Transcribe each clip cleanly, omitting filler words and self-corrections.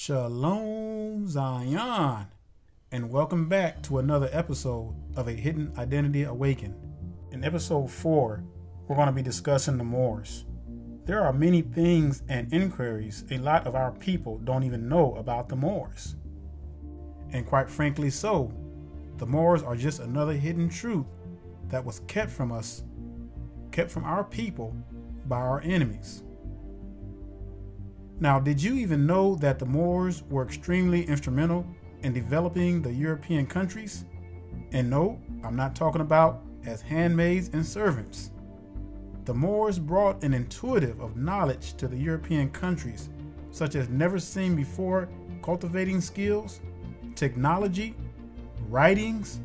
Shalom Zion, and welcome back to another episode of A Hidden Identity Awakened. In episode 4, we're going to be discussing the Moors. There are many things and inquiries a lot of our people don't even know about the Moors. And quite frankly so, the Moors are just another hidden truth that was kept from us, kept from our people by our enemies. Now, did you even know that the Moors were extremely instrumental in developing the European countries? And no, I'm not talking about as handmaids and servants. The Moors brought an intuitive of knowledge to the European countries, such as never seen before cultivating skills, technology, writings,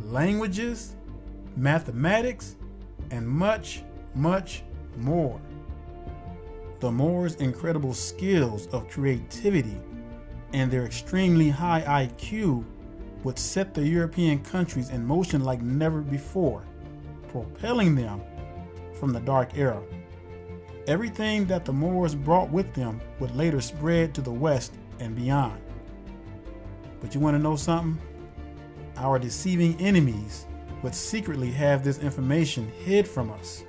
languages, mathematics, and much, much more. The Moors' incredible skills of creativity and their extremely high IQ would set the European countries in motion like never before, propelling them from the dark era. Everything that the Moors brought with them would later spread to the west and beyond. But you want to know something? Our deceiving enemies would secretly have this information hid from us.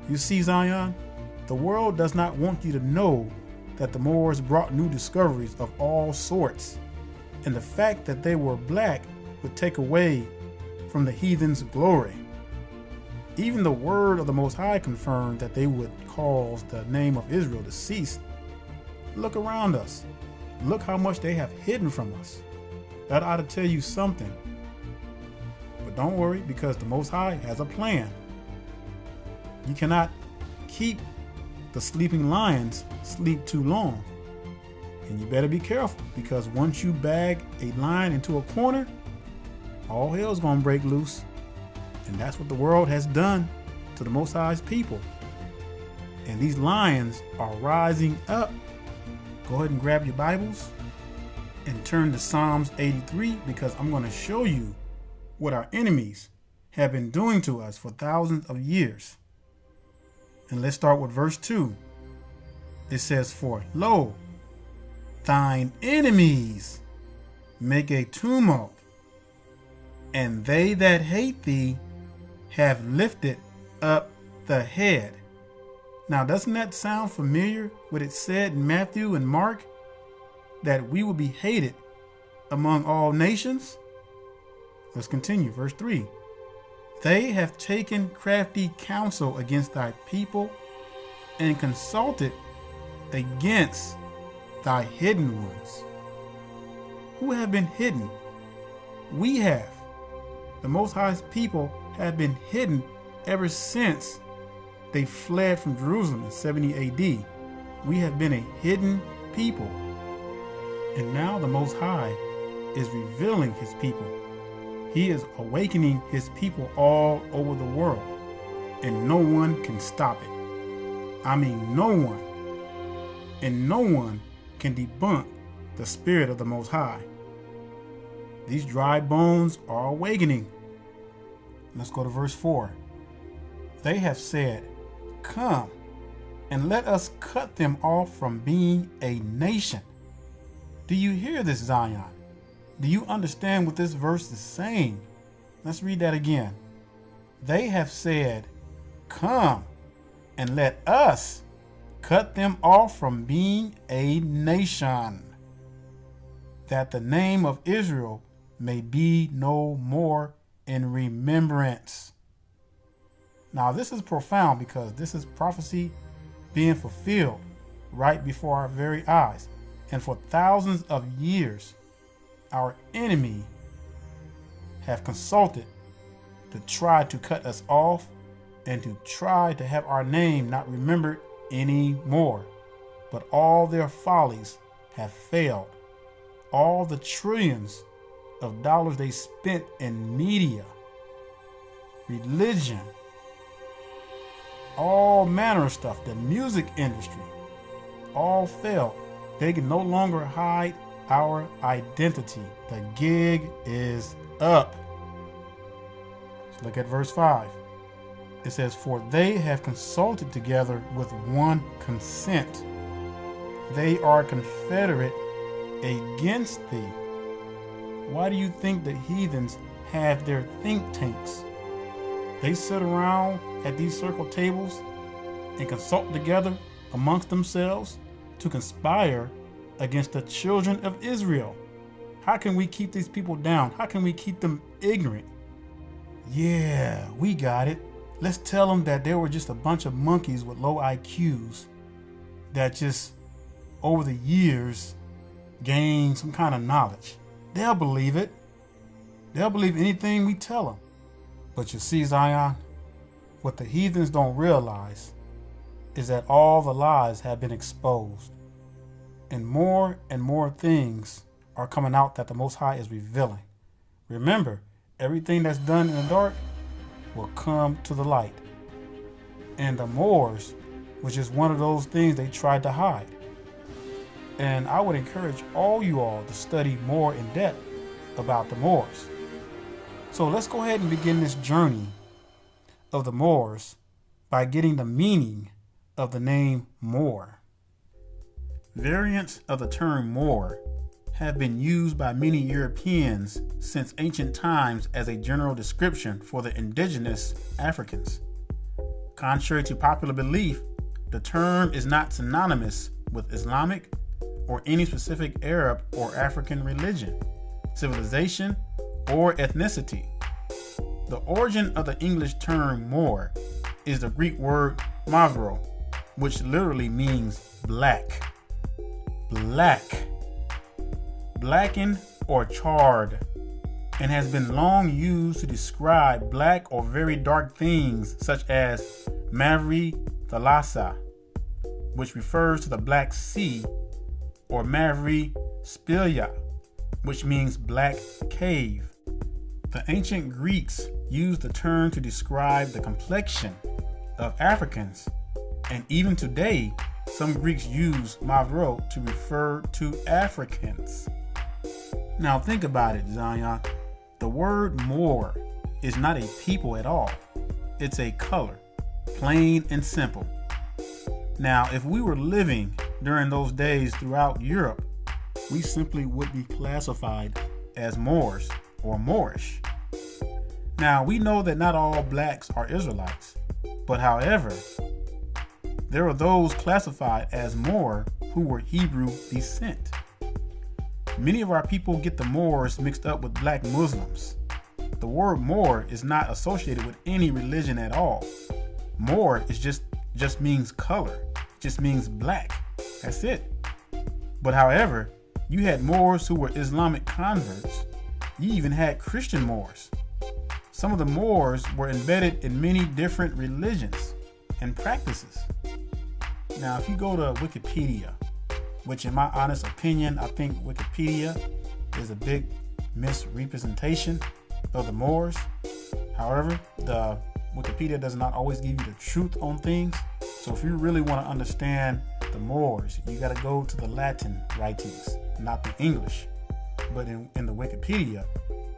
You see, Zion? The world does not want you to know that the Moors brought new discoveries of all sorts, and the fact that they were black would take away from the heathens' glory. Even the word of the Most High confirmed that they would cause the name of Israel to cease. Look around us. Look how much they have hidden from us. That ought to tell you something. But don't worry, because the Most High has a plan. You cannot keep the sleeping lions sleep too long. And you better be careful, because once you bag a lion into a corner, all hell's gonna break loose. And that's what the world has done to the Most High's people. And these lions are rising up. Go ahead and grab your Bibles and turn to Psalms 83, because I'm going to show you what our enemies have been doing to us for thousands of years. And let's start with verse 2. It says, "For lo, thine enemies make a tumult, and they that hate thee have lifted up the head." Now, doesn't that sound familiar? What it said in Matthew and Mark, that we will be hated among all nations? Let's continue. Verse 3. "They have taken crafty counsel against thy people, and consulted against thy hidden ones." Who have been hidden? We have. The Most High's people have been hidden ever since they fled from Jerusalem in 70 AD. We have been a hidden people. And now the Most High is revealing his people. He is awakening his people all over the world, and no one can stop it. I mean, no one. And no one can debunk the Spirit of the Most High. These dry bones are awakening. Let's go to verse 4. "They have said, Come, and let us cut them off from being a nation." Do you hear this, Zion? Do you understand what this verse is saying? Let's read that again. "They have said, Come, and let us cut them off from being a nation, that the name of Israel may be no more in remembrance." Now, this is profound, because this is prophecy being fulfilled right before our very eyes. And for thousands of years, our enemy have consulted to try to cut us off and to try to have our name not remembered anymore. But all their follies have failed. All the trillions of dollars they spent in media, religion, all manner of stuff, the music industry, all failed. They can no longer hide our identity. The gig is up. Let's look at verse 5. It says, "For they have consulted together with one consent. They are confederate against thee. Why do you think the heathens have their think tanks? They sit around at these circle tables and consult together amongst themselves to conspire against the children of Israel. How can we keep these people down? How can we keep them ignorant? Yeah, we got it. Let's tell them that they were just a bunch of monkeys with low IQs that just over the years gained some kind of knowledge. They'll believe it. They'll believe anything we tell them. But you see, Zion, what the heathens don't realize is that all the lies have been exposed, and more things are coming out that the Most High is revealing. Remember, everything that's done in the dark will come to the light. And the Moors was just one of those things they tried to hide. And I would encourage all you all to study more in depth about the Moors. So let's go ahead and begin this journey of the Moors by getting the meaning of the name Moor. Variants of the term Moor have been used by many Europeans since ancient times as a general description for the indigenous Africans. Contrary to popular belief, the term is not synonymous with Islamic or any specific Arab or African religion, civilization, or ethnicity. The origin of the English term Moor is the Greek word mavro, which literally means black. Black. Blackened or charred, and has been long used to describe black or very dark things such as Mavri Thalassa, which refers to the Black Sea, or Mavri Spilya, which means black cave. The ancient Greeks used the term to describe the complexion of Africans, and even today, some Greeks use Mavro to refer to Africans. Now think about it, Zion. The word Moor is not a people at all. It's a color, plain and simple. Now, if we were living during those days throughout Europe, we simply would be classified as Moors or Moorish. Now, we know that not all blacks are Israelites, but however, there are those classified as Moor who were Hebrew descent. Many of our people get the Moors mixed up with black Muslims. The word Moor is not associated with any religion at all. Moor is just means color, just means black. That's it. But however, you had Moors who were Islamic converts. You even had Christian Moors. Some of the Moors were embedded in many different religions and practices. Now, if you go to Wikipedia, which in my honest opinion, I think Wikipedia is a big misrepresentation of the Moors. However, the Wikipedia does not always give you the truth on things. So if you really want to understand the Moors, you got to go to the Latin writings, not the English. But in the Wikipedia,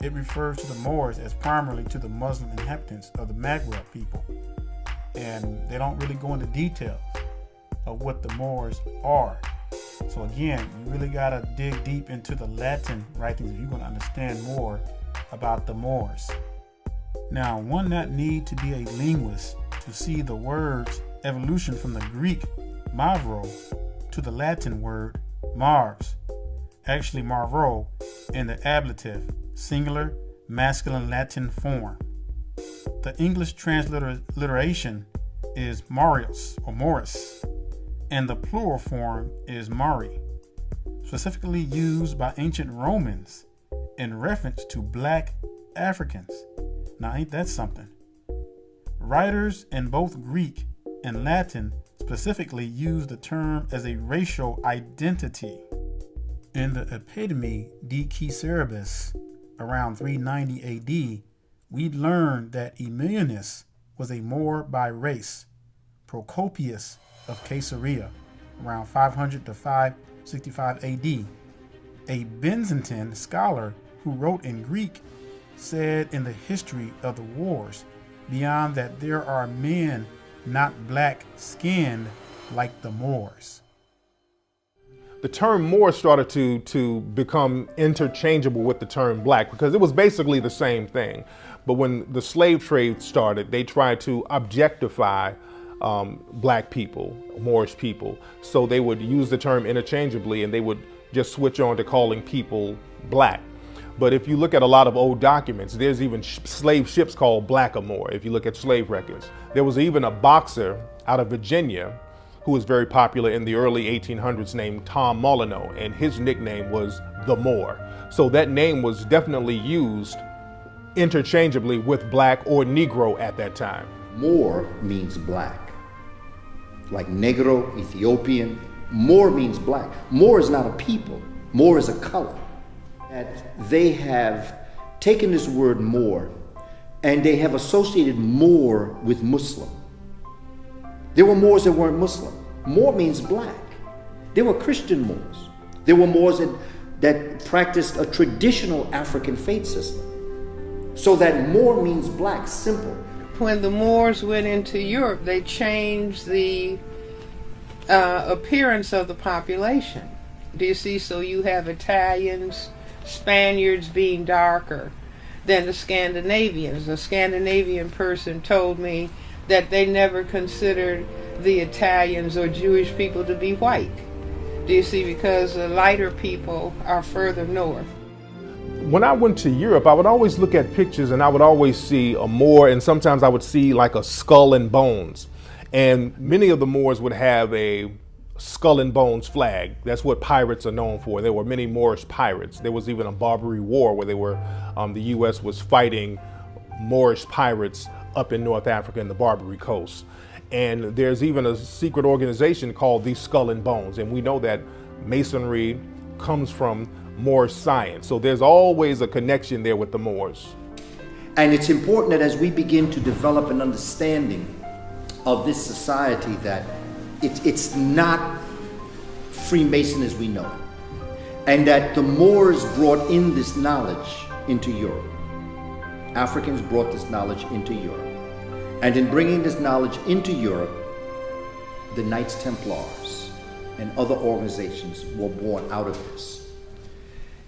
it refers to the Moors as primarily to the Muslim inhabitants of the Maghreb people. And they don't really go into details of what the Moors are. So again, you really got to dig deep into the Latin writings if you're going to understand more about the Moors. Now, one not need to be a linguist to see the word's evolution from the Greek mavro to the Latin word mars, actually marvo in the ablative, singular, masculine Latin form. The English transliteration is Marius or Morris, and the plural form is Mari, specifically used by ancient Romans in reference to black Africans. Now, ain't that something? Writers in both Greek and Latin specifically use the term as a racial identity. In the Epitome de Caesaribus around 390 AD, we learned that Emilianus was a Moor by race. Procopius of Caesarea around 500 to 565 AD, a Byzantine scholar who wrote in Greek, said in the history of the wars, beyond that there are men not black-skinned like the Moors. the term Moor started to become interchangeable with the term black, because it was basically the same thing. But when the slave trade started, they tried to objectify black people, Moorish people. So they would use the term interchangeably, and they would just switch on to calling people black. But if you look at a lot of old documents, there's even slave ships called Blackamoor. If you look at slave records, there was even a boxer out of Virginia who was very popular in the early 1800s named Tom Molyneux, and his nickname was the Moor. So that name was definitely used interchangeably with black or Negro at that time. Moor means black, like Negro, Ethiopian. Moor means black. Moor is not a people. Moor is a color. And they have taken this word Moor and they have associated Moor with Muslim. There were Moors that weren't Muslim. Moor means black. There were Christian Moors. There were Moors that practiced a traditional African faith system. So that Moor means black, simple. When the Moors went into Europe, they changed the appearance of the population. Do you see? So you have Italians, Spaniards being darker than the Scandinavians. A Scandinavian person told me that they never considered the Italians or Jewish people to be white. Do you see? Because the lighter people are further north. When I went to Europe, I would always look at pictures and I would always see a Moor, and sometimes I would see like a skull and bones. And many of the Moors would have a skull and bones flag. That's what pirates are known for. There were many Moorish pirates. There was even a Barbary War where the U.S. was fighting Moorish pirates up in North Africa and the Barbary Coast. And there's even a secret organization called the Skull and Bones. And we know that Masonry comes from Moorish science. So there's always a connection there with the Moors. And it's important that as we begin to develop an understanding of this society, that it's not Freemason as we know it. And that the Moors brought in this knowledge into Europe. Africans brought this knowledge into Europe. And in bringing this knowledge into Europe, the Knights Templars and other organizations were born out of this.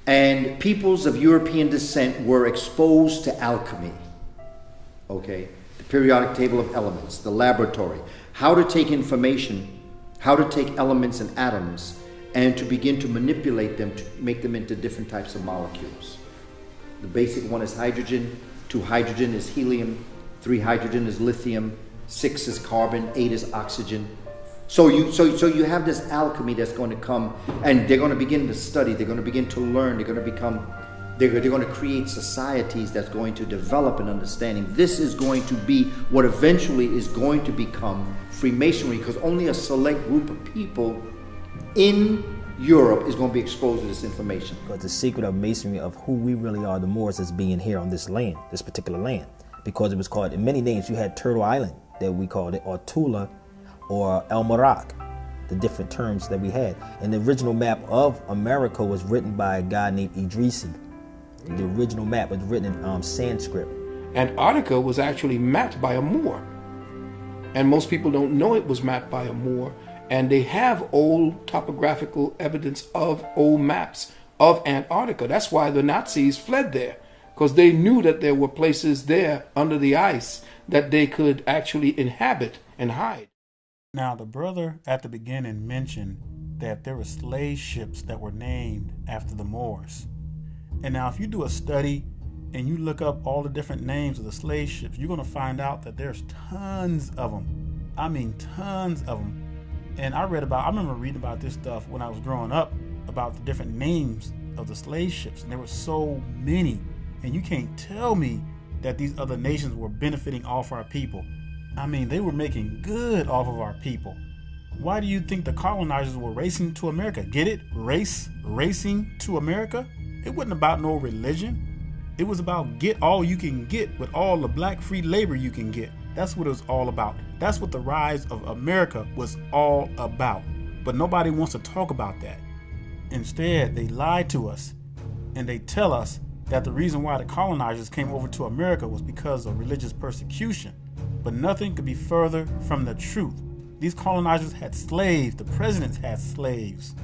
And peoples of European descent were exposed to alchemy, okay? The periodic table of elements, the laboratory, how to take information, how to take elements and atoms, and to begin to manipulate them to make them into different types of molecules. The basic one is hydrogen, 2 hydrogen is helium, 3 hydrogen is lithium, 6 is carbon, 8 is oxygen. So you have this alchemy that's going to come, and they're going to begin to study, they're going to begin to learn, they're going to create societies that's going to develop an understanding. This is going to be what eventually is going to become Freemasonry, because only a select group of people in Europe is going to be exposed to this information. But the secret of Masonry, of who we really are, the Moors, is being here on this land, this particular land. Because it was called, in many names, you had Turtle Island, that we called it, or Tula, or El Morak, the different terms that we had. And the original map of America was written by a guy named Idrisi. The original map was written in Sanskrit. Antarctica was actually mapped by a Moor. And most people don't know it was mapped by a Moor. And they have old topographical evidence of old maps of Antarctica. That's why the Nazis fled there, because they knew that there were places there under the ice that they could actually inhabit and hide. Now, the brother at the beginning mentioned that there were slave ships that were named after the Moors. And now if you do a study and you look up all the different names of the slave ships, you're going to find out that there's tons of them. I mean, tons of them. And I remember reading about this stuff when I was growing up, about the different names of the slave ships. And there were so many. And you can't tell me that these other nations were benefiting off our people. I mean, they were making good off of our people. Why do you think the colonizers were racing to America? Get it? Racing to America? It wasn't about no religion. It was about get all you can get with all the black free labor you can get. That's what it was all about. That's what the rise of America was all about. But nobody wants to talk about that. Instead, they lie to us and they tell us that the reason why the colonizers came over to America was because of religious persecution. But nothing could be further from the truth. These colonizers had slaves. The presidents had slaves.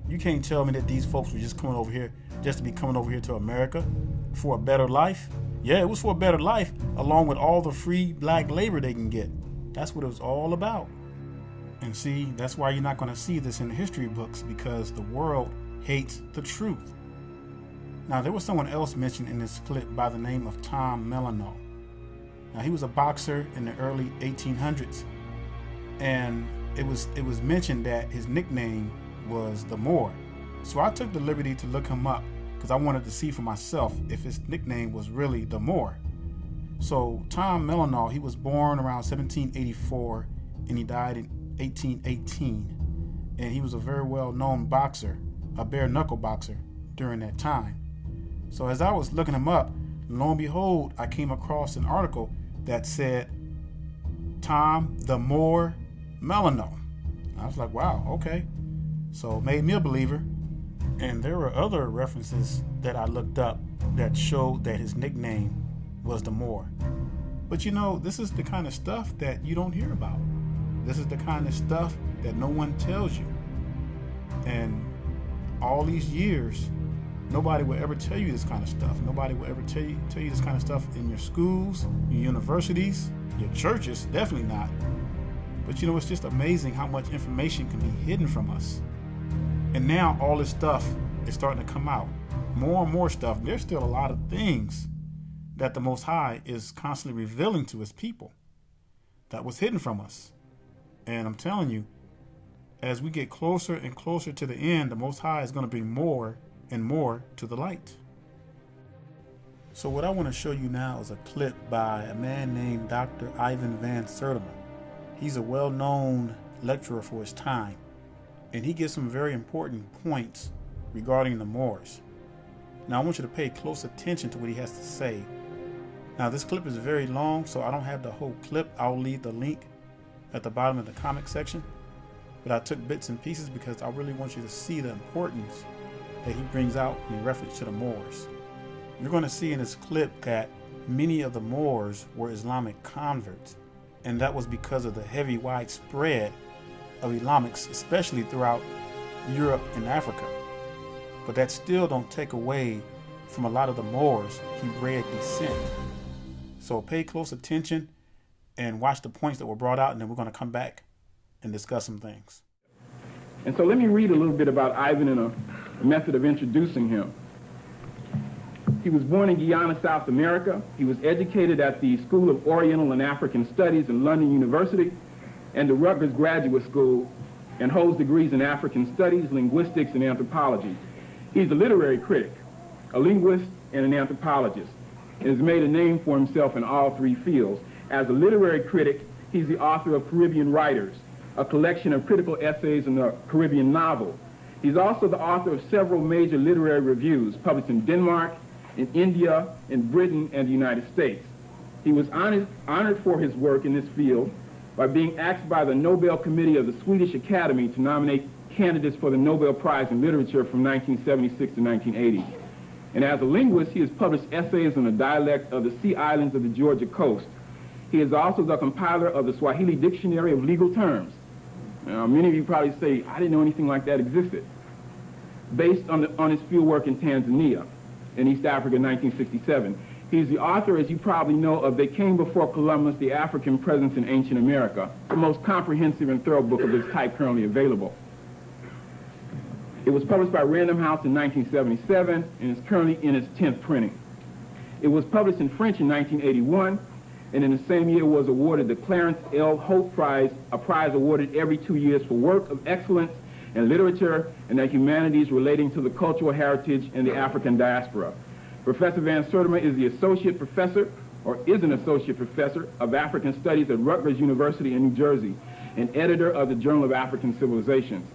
You can't tell me that these folks were just coming over here just to be coming over here to America for a better life. Yeah, it was for a better life, along with all the free black labor they can get. That's what it was all about. And see, that's why you're not going to see this in the history books, because the world hates the truth. Now, there was someone else mentioned in this clip by the name of Tom Melano. Now, he was a boxer in the early 1800s, and it was mentioned that his nickname was the Moor. So I took the liberty to look him up because I wanted to see for myself if his nickname was really the Moor. So Tom Melano, he was born around 1784 and he died in 1818. And he was a very well-known boxer, a bare-knuckle boxer during that time. So as I was looking him up, lo and behold, I came across an article that said Tom the Moor Melano. I was like, wow, okay. So it made me a believer. And there were other references that I looked up that showed that his nickname was the Moor. But you know, this is the kind of stuff that you don't hear about. This is the kind of stuff that no one tells you. And all these years, nobody will ever tell you this kind of stuff. Nobody will ever tell you this kind of stuff in your schools, your universities, your churches, definitely not. But you know, it's just amazing how much information can be hidden from us. And now all this stuff is starting to come out. More and more stuff. There's still a lot of things that the Most High is constantly revealing to his people that was hidden from us. And I'm telling you, as we get closer and closer to the end, the Most High is going to bring more and more to the light. So what I want to show you now is a clip by a man named Dr. Ivan Van Sertima. He's a well-known lecturer for his time, and he gives some very important points regarding the Moors. Now I want you to pay close attention to what he has to say. Now this clip is very long, so I don't have the whole clip. I'll leave the link at the bottom of the comment section. But I took bits and pieces because I really want you to see the importance that he brings out in reference to the Moors. You're going to see in this clip that many of the Moors were Islamic converts, and that was because of the heavy widespread of Islamics, especially throughout Europe and Africa. But that still don't take away from a lot of the Moors' Hebraic descent. So pay close attention and watch the points that were brought out, and then we're going to come back and discuss some things. And so let me read a little bit about Ivan in a method of introducing him. He was born in Guyana, South America. He was educated at the School of Oriental and African Studies in London University and the Rutgers Graduate School, and holds degrees in African Studies, Linguistics, and Anthropology. He's a literary critic, a linguist, and an anthropologist, and has made a name for himself in all three fields. As a literary critic, he's the author of Caribbean Writers, a collection of critical essays in the Caribbean novel. He's also the author of several major literary reviews published in Denmark, in India, in Britain, and the United States. He was honored for his work in this field by being asked by the Nobel Committee of the Swedish Academy to nominate candidates for the Nobel Prize in Literature from 1976 to 1980. And as a linguist, he has published essays on the dialect of the Sea Islands of the Georgia coast. He is also the compiler of the Swahili Dictionary of Legal Terms. Now, many of you probably say, I didn't know anything like that existed. Based on his fieldwork in Tanzania, in East Africa in 1967. He's the author, as you probably know, of They Came Before Columbus, The African Presence in Ancient America, the most comprehensive and thorough book of its type currently available. It was published by Random House in 1977 and is currently in its 10th printing. It was published in French in 1981, and in the same year was awarded the Clarence L. Holt Prize, a prize awarded every 2 years for work of excellence in literature and the humanities relating to the cultural heritage and the African diaspora. Professor Van Sertima is the associate professor, or is an associate professor, of African Studies at Rutgers University in New Jersey, and editor of the Journal of African Civilizations.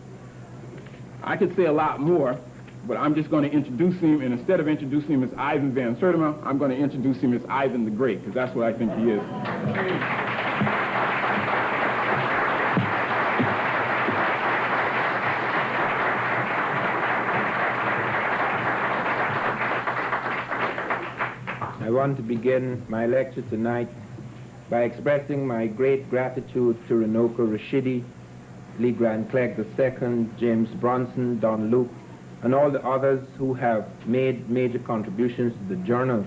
I could say a lot more, but I'm just going to introduce him, and instead of introducing him as Ivan Van Sertima, I'm going to introduce him as Ivan the Great, because that's what I think he is. I want to begin my lecture tonight by expressing my great gratitude to Runoko Rashidi Lee Grant Clegg II, James Bronson, Don Luke, and all the others who have made major contributions to the journal.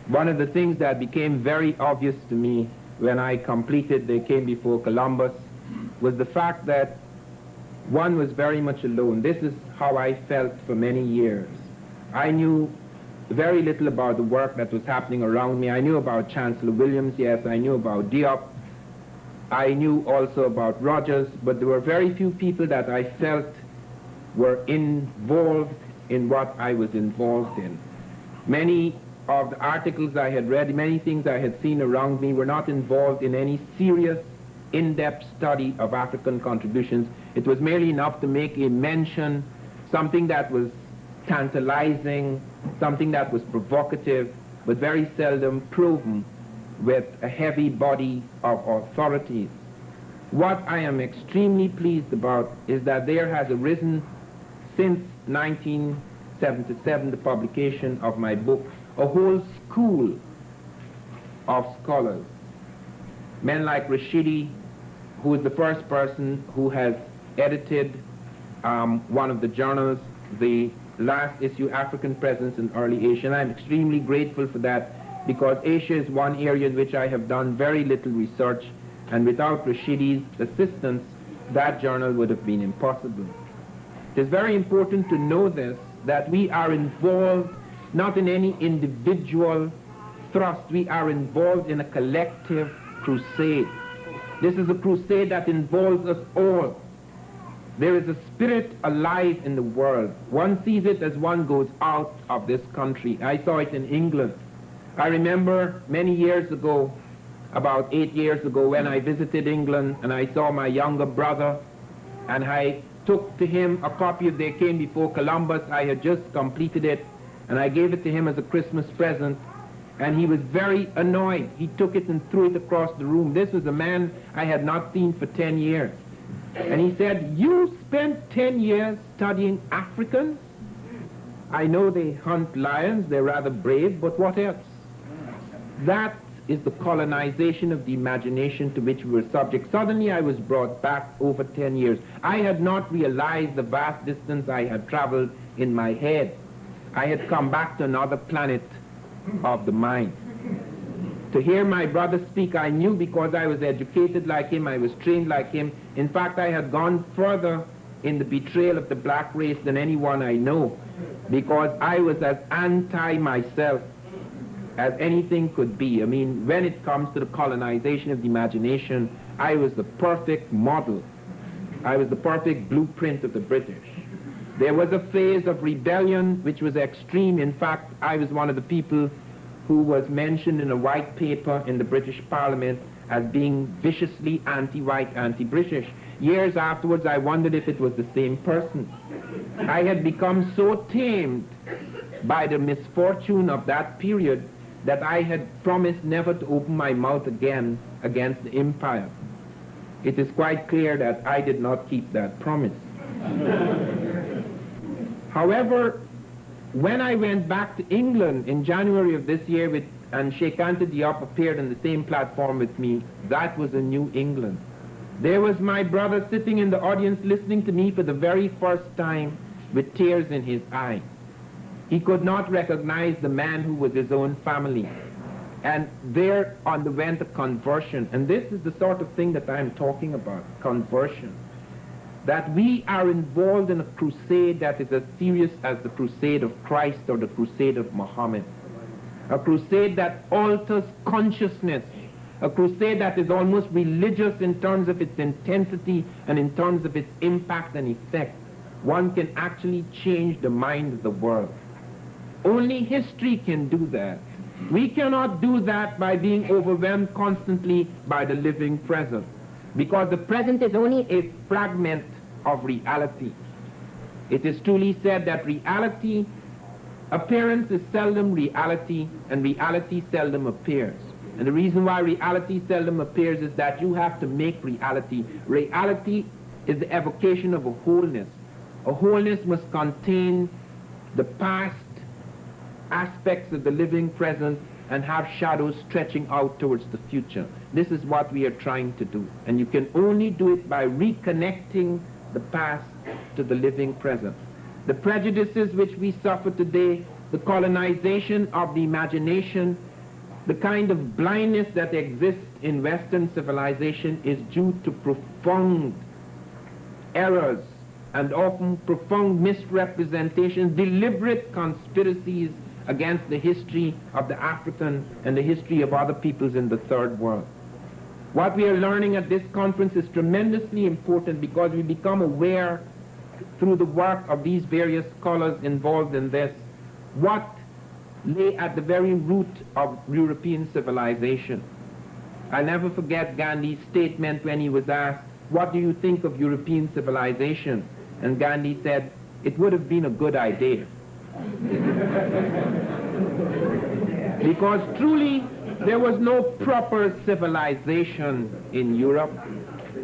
One of the things that became very obvious to me when I completed They Came Before Columbus was the fact that one was very much alone. This is how I felt for many years. I knew very little about the work that was happening around me. I knew about Chancellor Williams, yes, I knew about Diop. I knew also about Rogers, but there were very few people that I felt were involved in what I was involved in. Many of the articles I had read, many things I had seen around me were not involved in any serious, in-depth study of African contributions. It was merely enough to make a mention, something that was tantalizing, something that was provocative, but very seldom proven with a heavy body of authorities. What I am extremely pleased about is that there has arisen since 1977, the publication of my book, a whole school of scholars. Men like Rashidi, who is the first person who has edited one of the journals, the last issue, African Presence in Early Asia, and I'm extremely grateful for that, because Asia is one area in which I have done very little research, and without Rashidi's assistance, that journal would have been impossible. It is very important to know this, that we are involved not in any individual thrust, we are involved in a collective crusade. This is a crusade that involves us all. There is a spirit alive in the world. One sees it as one goes out of this country. I saw it in England. I remember many years ago, about 8 years ago, when I visited England and I saw my younger brother, and I took to him a copy of They Came Before Columbus. I had just completed it, and I gave it to him as a Christmas present, and he was very annoyed. He took it and threw it across the room. This was a man I had not seen for 10 years. And he said, "You spent 10 years studying Africans? I know they hunt lions, they're rather brave, but what else?" That is the colonization of the imagination to which we were subject. Suddenly I was brought back over 10 years. I had not realized the vast distance I had traveled in my head. I had come back to another planet of the mind. To hear my brother speak, I knew, because I was educated like him, I was trained like him. In fact, I had gone further in the betrayal of the black race than anyone I know, because I was as anti myself as anything could be. I mean, when it comes to the colonization of the imagination, I was the perfect model. I was the perfect blueprint of the British. There was a phase of rebellion which was extreme. In fact, I was one of the people who was mentioned in a white paper in the British Parliament as being viciously anti-white, anti-British. Years afterwards, I wondered if it was the same person. I had become so tamed by the misfortune of that period that I had promised never to open my mouth again against the empire. It is quite clear that I did not keep that promise. However, when I went back to England in January of this year and Sheikh Anta Diop appeared on the same platform with me, that was a new England. There was my brother sitting in the audience listening to me for the very first time with tears in his eyes. He could not recognize the man who was his own family. And there underwent a conversion. And this is the sort of thing that I'm talking about, conversion. That we are involved in a crusade that is as serious as the crusade of Christ or the crusade of Muhammad. A crusade that alters consciousness. A crusade that is almost religious in terms of its intensity and in terms of its impact and effect. One can actually change the mind of the world. Only history can do that. We cannot do that by being overwhelmed constantly by the living present, because the present is only a fragment of reality. It is truly said that reality, appearance is seldom reality, and reality seldom appears. And the reason why reality seldom appears is that you have to make reality. Reality is the evocation of a wholeness. A wholeness must contain the past aspects of the living present and have shadows stretching out towards the future. This is what we are trying to do. And you can only do it by reconnecting the past to the living present. The prejudices which we suffer today, the colonization of the imagination, the kind of blindness that exists in Western civilization is due to profound errors and often profound misrepresentations, deliberate conspiracies against the history of the African and the history of other peoples in the third world. What we are learning at this conference is tremendously important because we become aware through the work of these various scholars involved in this what lay at the very root of European civilization. I'll never forget Gandhi's statement when he was asked, "What do you think of European civilization?" And Gandhi said, "It would have been a good idea." Because truly, there was no proper civilization in Europe.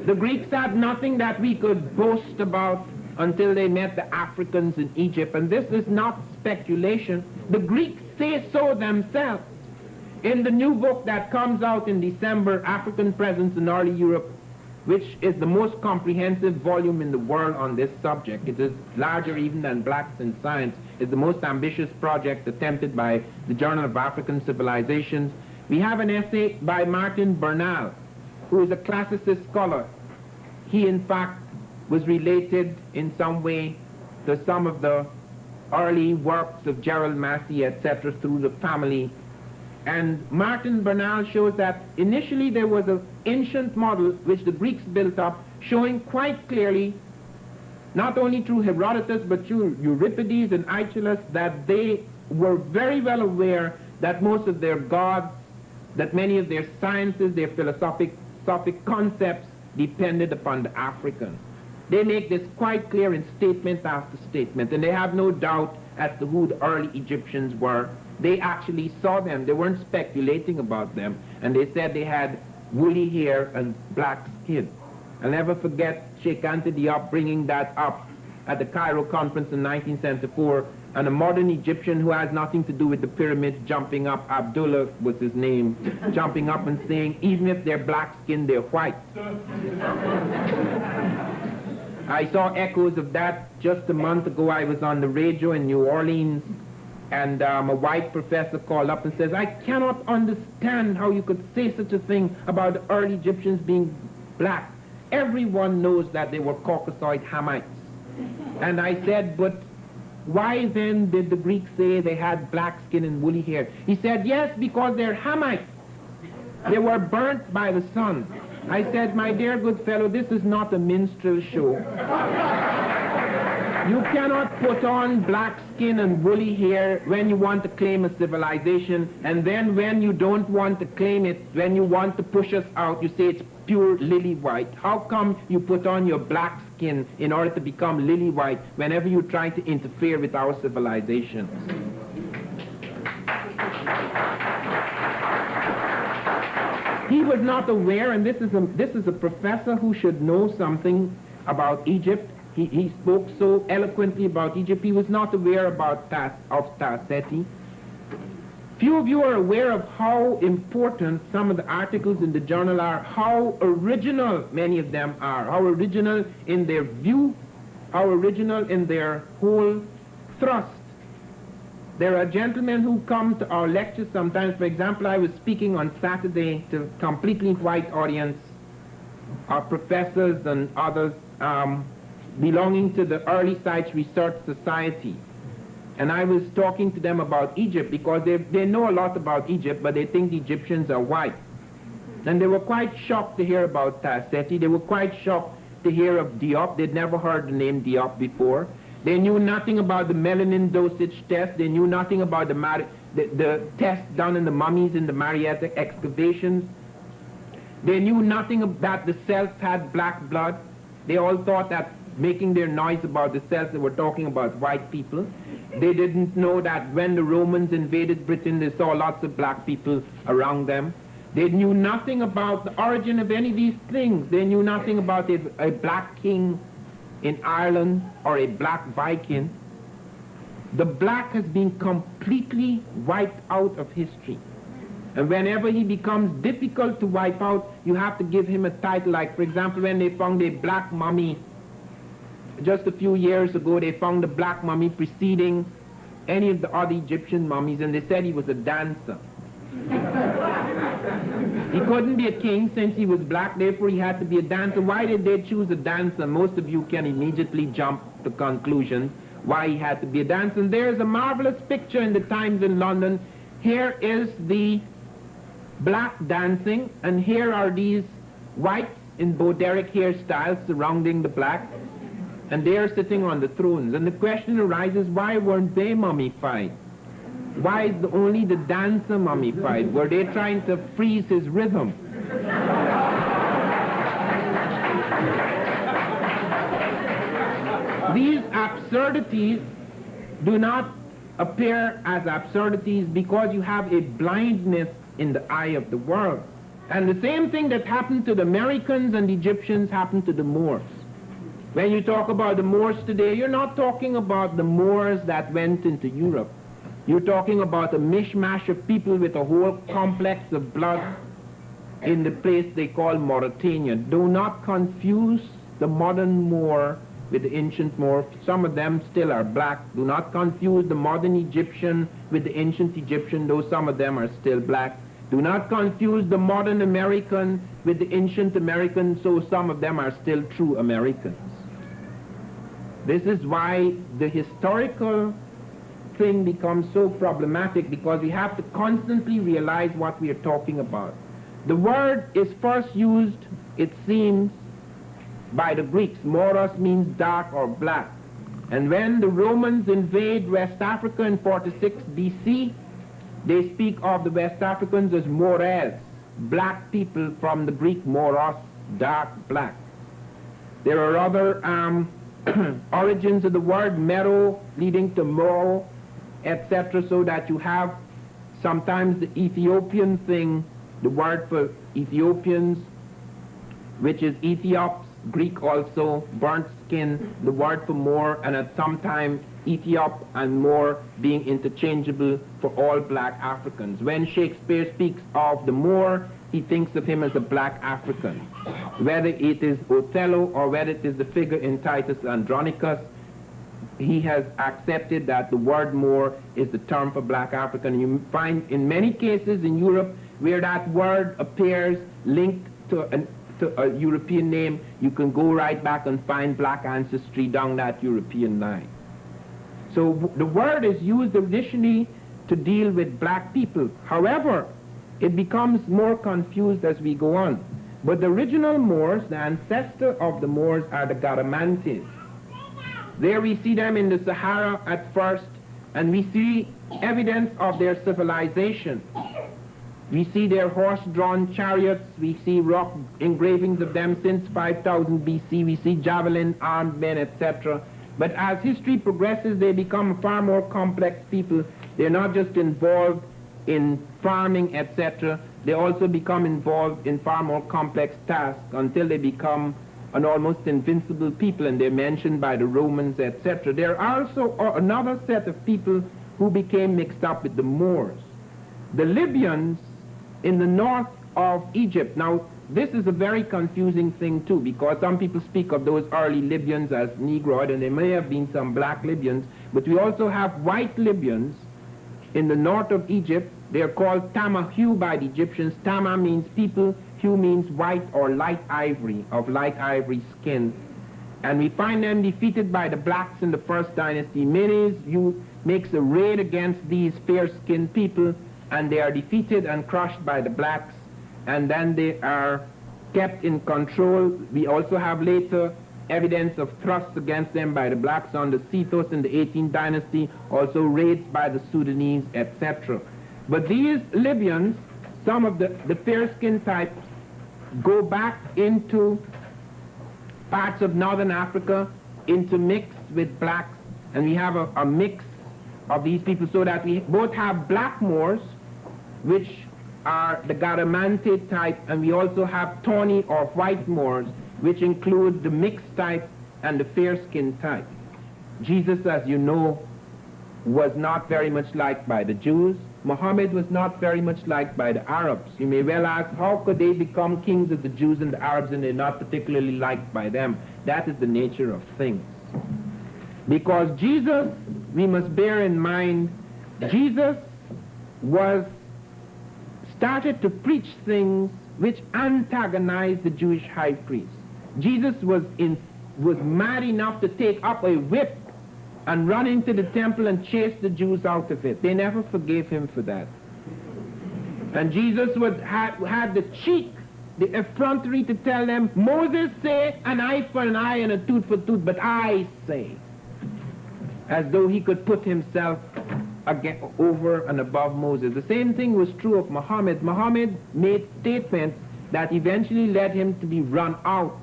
The Greeks had nothing that we could boast about until they met the Africans in Egypt. And this is not speculation. The Greeks say so themselves. In the new book that comes out in December, African Presence in Early Europe, which is the most comprehensive volume in the world on this subject. It is larger even than Blacks in Science. It's the most ambitious project attempted by the Journal of African Civilizations. We have an essay by Martin Bernal, who is a classicist scholar. He, in fact, was related in some way to some of the early works of Gerald Massey, etc., through the family. And Martin Bernal shows that initially there was an ancient model which the Greeks built up, showing quite clearly, not only through Herodotus, but through Euripides and Aeschylus, that they were very well aware that most of their gods, that many of their sciences, their philosophic concepts depended upon the African. They make this quite clear in statement after statement, and they have no doubt as to who the early Egyptians were. They actually saw them. They weren't speculating about them. And they said they had woolly hair and black skin. I'll never forget Sheikh Anta Diop bringing that up at the Cairo conference in 1974. And a modern Egyptian who has nothing to do with the pyramids jumping up, Abdullah was his name, jumping up and saying, even if they're black skinned, they're white. I saw echoes of that just a month ago. I was on the radio in New Orleans, and a white professor called up and says, "I cannot understand how you could say such a thing about the early Egyptians being black. Everyone knows that they were Caucasoid Hamites." And I said, "But why then did the Greeks say they had black skin and woolly hair?" He said, "Yes, because they're Hamites. They were burnt by the sun." I said, "My dear good fellow, this is not a minstrel show. You cannot put on black skin and woolly hair when you want to claim a civilization, and then when you don't want to claim it, when you want to push us out, you say it's pure lily white. How come you put on your black skin in order to become lily white whenever you try to interfere with our civilization?" He was not aware, and this is a professor who should know something about Egypt. He spoke so eloquently about Egypt. He was not aware about of Tarseti. Few of you are aware of how important some of the articles in the journal are, how original many of them are, how original in their view, how original in their whole thrust. There are gentlemen who come to our lectures sometimes. For example, I was speaking on Saturday to a completely white audience, our professors and others belonging to the Early Sites Research Society. And I was talking to them about Egypt because they know a lot about Egypt, but they think the Egyptians are white. And they were quite shocked to hear about Tarseti. They were quite shocked to hear of Diop. They'd never heard the name Diop before. They knew nothing about the melanin dosage test. They knew nothing about the test done in the mummies in the Marietta excavations. They knew nothing about the Celts had black blood. They all thought that making their noise about the Celts, they were talking about white people. They didn't know that when the Romans invaded Britain, they saw lots of black people around them. They knew nothing about the origin of any of these things. They knew nothing about a black king in Ireland or a black Viking. The black has been completely wiped out of history. And whenever he becomes difficult to wipe out, you have to give him a title. Like, for example, when they found a black mummy, just a few years ago, they found a black mummy preceding any of the other Egyptian mummies, and they said he was a dancer. He couldn't be a king since he was black, therefore he had to be a dancer. Why did they choose a dancer? Most of you can immediately jump to conclusions why he had to be a dancer. And there's a marvelous picture in the Times in London. Here is the black dancing, and here are these whites in Bauderic hairstyles surrounding the black, and they are sitting on the thrones. And the question arises, why weren't they mummified? Why is only the dancer mummified? Were they trying to freeze his rhythm? These absurdities do not appear as absurdities because you have a blindness in the eye of the world. And the same thing that happened to the Americans and the Egyptians happened to the Moors. When you talk about the Moors today, you're not talking about the Moors that went into Europe. You're talking about a mishmash of people with a whole complex of blood in the place they call Mauritania. Do not confuse the modern Moor with the ancient Moor. Some of them still are black. Do not confuse the modern Egyptian with the ancient Egyptian, though some of them are still black. Do not confuse the modern American with the ancient American, so some of them are still true Americans. This is why the historical thing becomes so problematic, because we have to constantly realize what we are talking about. The word is first used, it seems, by the Greeks. Moros means dark or black. And when the Romans invade West Africa in 46 BC, they speak of the West Africans as Mores, black people, from the Greek moros, dark, black. There are other origins of the word, mero leading to moro, etc., so that you have sometimes the Ethiopian thing, the word for Ethiopians, which is Ethiops, Greek also, burnt skin, the word for Moor, and at some time Ethiop and Moor being interchangeable for all black Africans. When Shakespeare speaks of the Moor, he thinks of him as a black African. Whether it is Othello or whether it is the figure in Titus Andronicus, he has accepted that the word Moor is the term for black African. You find in many cases in Europe where that word appears linked to a European name, you can go right back and find black ancestry down that European line. So the word is used originally to deal with black people. However, it becomes more confused as we go on. But the original Moors, the ancestor of the Moors, are the Garamantes. There we see them in the Sahara at first, and we see evidence of their civilization. We see their horse-drawn chariots, we see rock engravings of them since 5000 BC, we see javelin-armed men, etc. But as history progresses, they become far more complex people. They're not just involved in farming, etc. They also become involved in far more complex tasks until they become an almost invincible people, and they're mentioned by the Romans, etc. There are also another set of people who became mixed up with the Moors. The Libyans in the north of Egypt. Now, this is a very confusing thing too, because some people speak of those early Libyans as Negroid, and there may have been some black Libyans, but we also have white Libyans in the north of Egypt. They are called Tamahu by the Egyptians. Tama means people, hue means white or light ivory, of light ivory skin. And we find them defeated by the blacks in the first dynasty. Menes makes a raid against these fair-skinned people, and they are defeated and crushed by the blacks, and then they are kept in control. We also have later evidence of thrusts against them by the blacks on the Sethos in the 18th dynasty, also raids by the Sudanese, etc. But these Libyans, some of the fair-skinned type, go back into parts of northern Africa, intermixed with blacks, and we have a mix of these people, so that we both have black Moors, which are the Garamante type, and we also have tawny or white Moors, which include the mixed type and the fair-skinned type. Jesus, as you know, was not very much liked by the Jews. Muhammad was not very much liked by the Arabs. You may well ask, how could they become kings of the Jews and the Arabs and they're not particularly liked by them? That is the nature of things. Because Jesus, we must bear in mind, Jesus started to preach things which antagonized the Jewish high priest. Jesus was mad enough to take up a whip and run into the temple and chase the Jews out of it. They never forgave him for that. And Jesus had the cheek, the effrontery to tell them, Moses say an eye for an eye and a tooth for tooth, but I say, as though he could put himself over and above Moses. The same thing was true of Muhammad. Muhammad made statements that eventually led him to be run out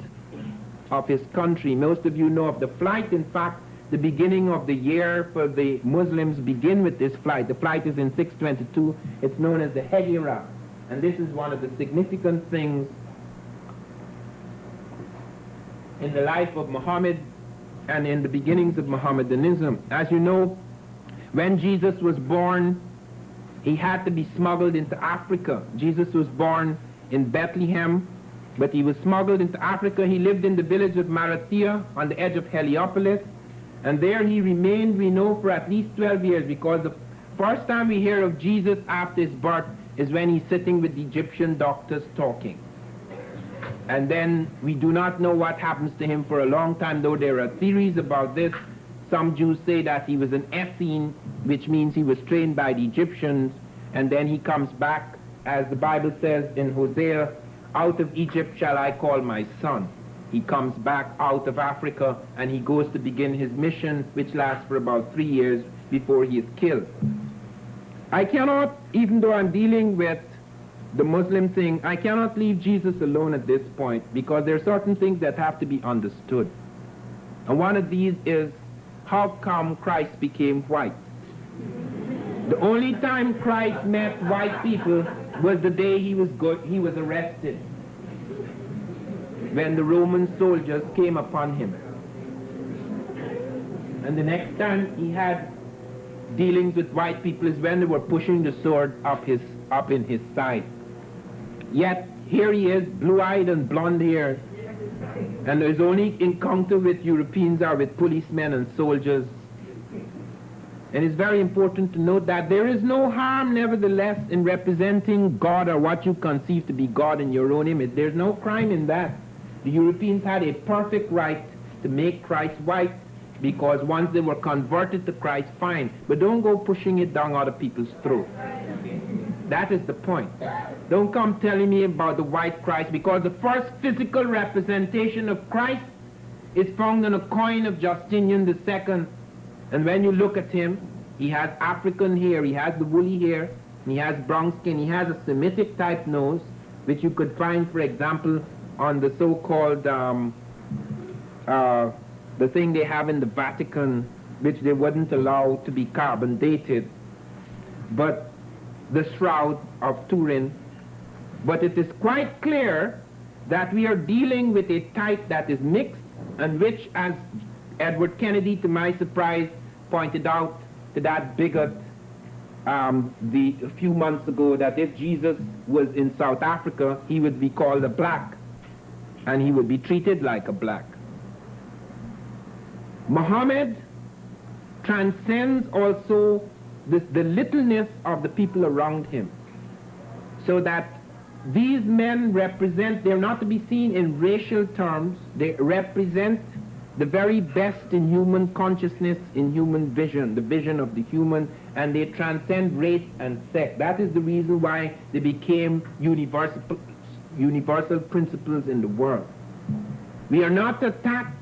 of his country. Most of you know of the flight. In fact, the beginning of the year for the Muslims begin with this flight. The flight is in 622. It's known as the Hejira. And this is one of the significant things in the life of Muhammad and in the beginnings of Mohammedanism. As you know, when Jesus was born, he had to be smuggled into Africa. Jesus was born in Bethlehem, but he was smuggled into Africa. He lived in the village of Marathia on the edge of Heliopolis, and there he remained, we know, for at least 12 years, because the first time we hear of Jesus after his birth is when he's sitting with the Egyptian doctors talking. And then we do not know what happens to him for a long time, though there are theories about this. Some Jews say that he was an Essene, which means he was trained by the Egyptians, and then he comes back, as the Bible says in Hosea, out of Egypt shall I call my son. He comes back out of Africa and he goes to begin his mission, which lasts for about 3 years before he is killed. I cannot, even though I'm dealing with the Muslim thing, I cannot leave Jesus alone at this point, because there are certain things that have to be understood. And one of these is, how come Christ became white? The only time Christ met white people was the day he was arrested, when the Roman soldiers came upon him. And the next time he had dealings with white people is when they were pushing the sword up in his side. Yet here he is, blue-eyed and blonde-haired, and his only encounter with Europeans are with policemen and soldiers. And it's very important to note that there is no harm, nevertheless, in representing God or what you conceive to be God in your own image. There's no crime in that. The Europeans had a perfect right to make Christ white, because once they were converted to Christ, fine. But don't go pushing it down other people's throats. That is the point. Don't come telling me about the white Christ, because the first physical representation of Christ is found on a coin of Justinian II. And when you look at him, he has African hair, he has the woolly hair, he has brown skin, he has a Semitic type nose, which you could find, for example, on the so-called, the thing they have in the Vatican, which they wouldn't allow to be carbon dated, but the Shroud of Turin. But it is quite clear that we are dealing with a type that is mixed, and which, as Edward Kennedy, to my surprise, pointed out to that bigot a few months ago, that if Jesus was in South Africa, he would be called a black, and he would be treated like a black. Muhammad transcends also the littleness of the people around him, so that these men represent, they're not to be seen in racial terms, they represent the very best in human consciousness, in human vision, the vision of the human, and they transcend race and sex. That is the reason why they became universal principles in the world. We are not to attack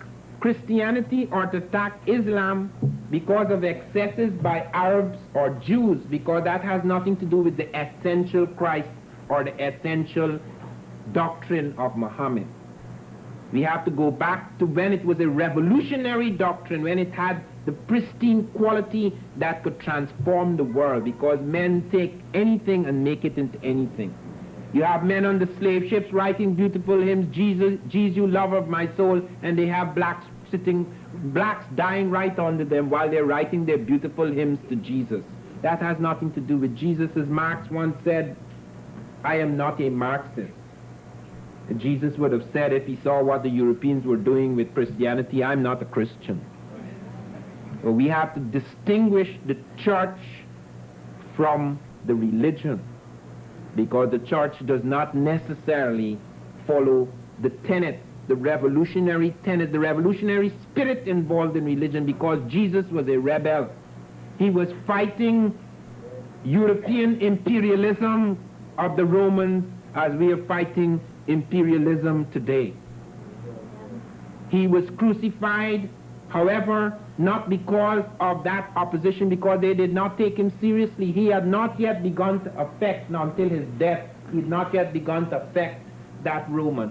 Christianity or to attack Islam because of excesses by Arabs or Jews, because that has nothing to do with the essential Christ or the essential doctrine of Muhammad. We have to go back to when it was a revolutionary doctrine, when it had the pristine quality that could transform the world, because men take anything and make it into anything. You have men on the slave ships writing beautiful hymns, Jesus, you lover of my soul, and they have blacks dying right under them while they're writing their beautiful hymns to Jesus. That has nothing to do with Jesus. As Marx once said, I am not a Marxist. Jesus would have said, if he saw what the Europeans were doing with Christianity, I'm not a Christian. So we have to distinguish the church from the religion, because the church does not necessarily follow the tenet, the revolutionary tenet, the revolutionary spirit involved in religion, because Jesus was a rebel. He was fighting European imperialism of the Romans as we are fighting imperialism today. He was crucified, however, not because of that opposition, because they did not take him seriously. He had not yet begun to affect, until his death, he had not yet begun to affect that Roman.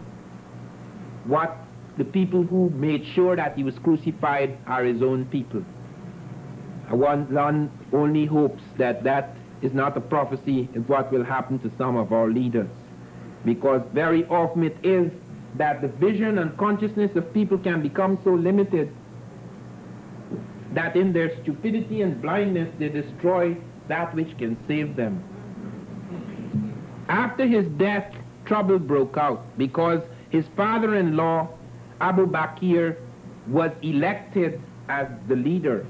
What the people who made sure that he was crucified are his own people. One only hopes that that is not a prophecy of what will happen to some of our leaders, because very often it is that the vision and consciousness of people can become so limited that in their stupidity and blindness they destroy that which can save them. After his death, trouble broke out, because his father-in-law, Abu Bakr, was elected as the leader,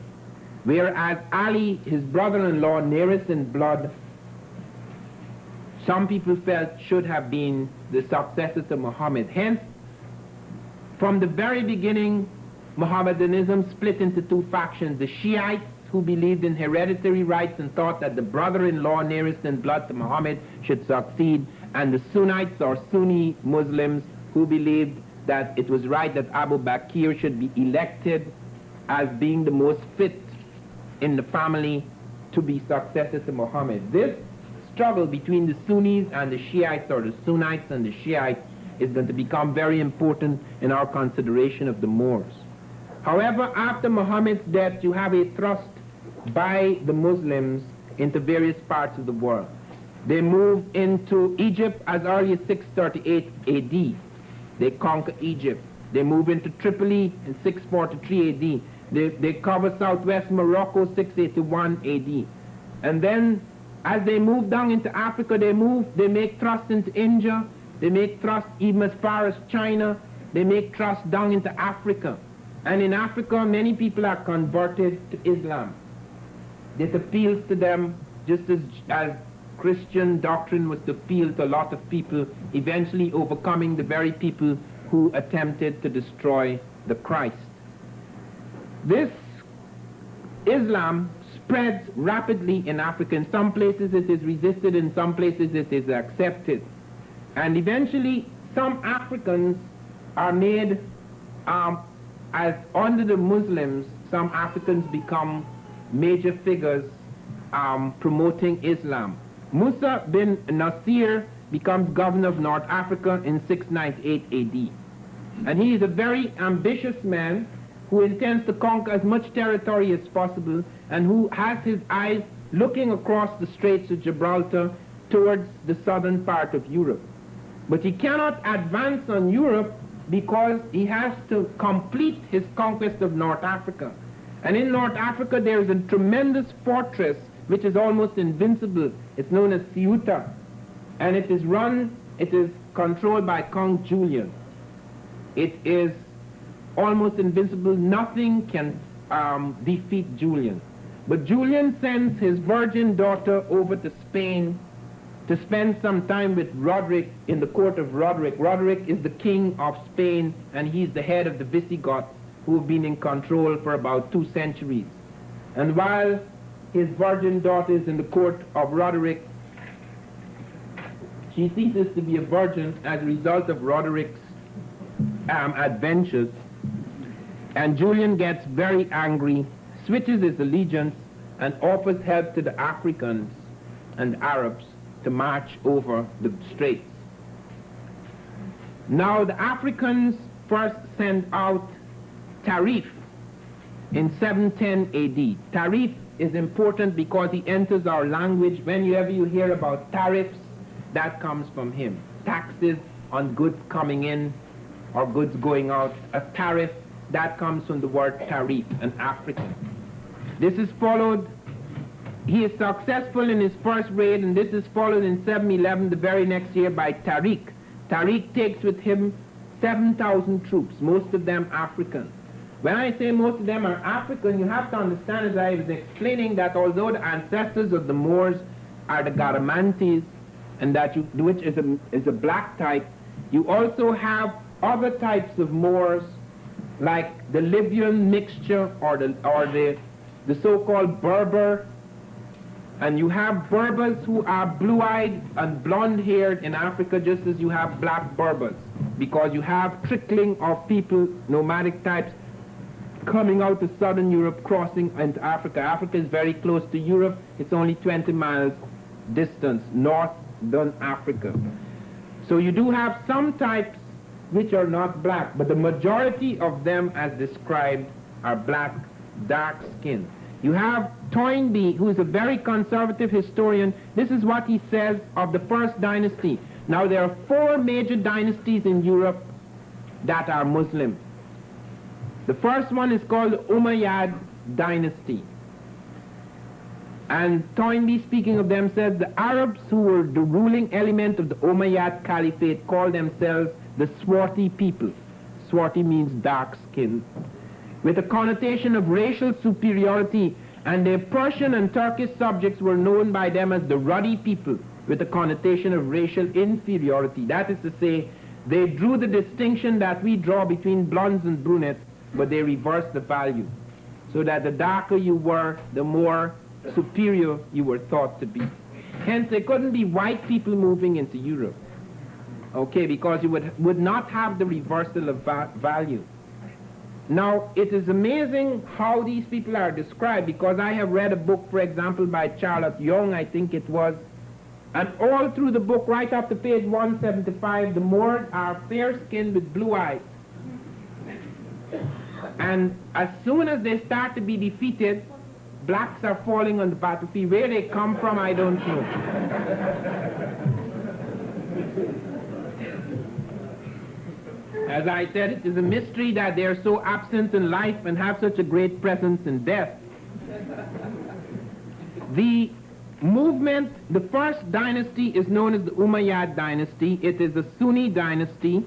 whereas Ali, his brother-in-law, nearest in blood, some people felt should have been the successor to Muhammad. Hence, from the very beginning, Mohammedanism split into two factions: the Shiites, who believed in hereditary rights and thought that the brother-in-law nearest in blood to Muhammad should succeed, and the Sunnites, or Sunni Muslims, who believed that it was right that Abu Bakr should be elected as being the most fit in the family to be successor to Muhammad. This struggle between the Sunnis and the Shiites, or the Sunnites and the Shiites, is going to become very important in our consideration of the Moors. However, after Muhammad's death, you have a thrust by the Muslims into various parts of the world. They move into Egypt as early as 638 AD. They conquer Egypt. They move into Tripoli in 643 AD. They cover southwest Morocco, 681 AD. And then, as they move down into Africa, they make thrust into India. They make thrust even as far as China. They make thrust down into Africa. And in Africa, many people are converted to Islam. It appeals to them just as Christian doctrine was to appeal to a lot of people, eventually overcoming the very people who attempted to destroy the Christ. This Islam spreads rapidly in Africa. In some places it is resisted, in some places it is accepted. And eventually some Africans are made, as under the Muslims, some Africans become major figures promoting Islam. Musa bin Nasir becomes governor of North Africa in 698 AD. And he is a very ambitious man who intends to conquer as much territory as possible, and who has his eyes looking across the Straits of Gibraltar towards the southern part of Europe. But he cannot advance on Europe because he has to complete his conquest of North Africa. And in North Africa there is a tremendous fortress which is almost invincible. It's known as Ceuta. And it is controlled by Count Julian. It is almost invincible. Nothing can defeat Julian. But Julian sends his virgin daughter over to Spain to spend some time with Roderick in the court of Roderick. Roderick is the king of Spain, and he's the head of the Visigoths, who have been in control for about 2 centuries. And while his virgin daughter is in the court of Roderick, she ceases to be a virgin as a result of Roderick's adventures. And Julian gets very angry, switches his allegiance, and offers help to the Africans and Arabs to march over the straits. Now the Africans first send out Tarif in 710 AD. Tarif is important because he enters our language. Whenever you hear about tariffs, that comes from him. Taxes on goods coming in or goods going out. A tariff, that comes from the word tarif, an African. This is followed He is successful in his first raid, and this is followed in 711, the very next year, by Tariq. Tariq takes with him 7,000 troops, most of them African. When I say most of them are African, you have to understand, as I was explaining, that although the ancestors of the Moors are the Garamantes, and that which is a black type, you also have other types of Moors, like the Libyan mixture or the so-called Berber. And you have Berbers who are blue-eyed and blonde-haired in Africa, just as you have black Berbers, because you have trickling of people, nomadic types, coming out of southern Europe, crossing into Africa. Africa is very close to Europe. It's only 20 miles distance northern Africa. So you do have some types which are not black, but the majority of them, as described, are black, dark-skinned. You have Toynbee, who is a very conservative historian. This is what he says of the first dynasty. Now, there are 4 major dynasties in Europe that are Muslim. The first one is called the Umayyad dynasty. And Toynbee, speaking of them, says the Arabs, who were the ruling element of the Umayyad Caliphate, called themselves the swarthy people. Swarthy means dark skin, with a connotation of racial superiority, and their Persian and Turkish subjects were known by them as the ruddy people, with a connotation of racial inferiority. That is to say, they drew the distinction that we draw between blondes and brunettes, but they reversed the value, so that the darker you were, the more superior you were thought to be. Hence, there couldn't be white people moving into Europe, okay, because you would not have the reversal of value. Now, it is amazing how these people are described, because I have read a book, for example, by Charlotte Young, I think it was, and all through the book, right up to page 175, the Moors are fair-skinned with blue eyes. And as soon as they start to be defeated, blacks are falling on the battlefield. Where they come from, I don't know. As I said, it is a mystery that they are so absent in life and have such a great presence in death. The movement, the first dynasty is known as the Umayyad dynasty. It is a Sunni dynasty,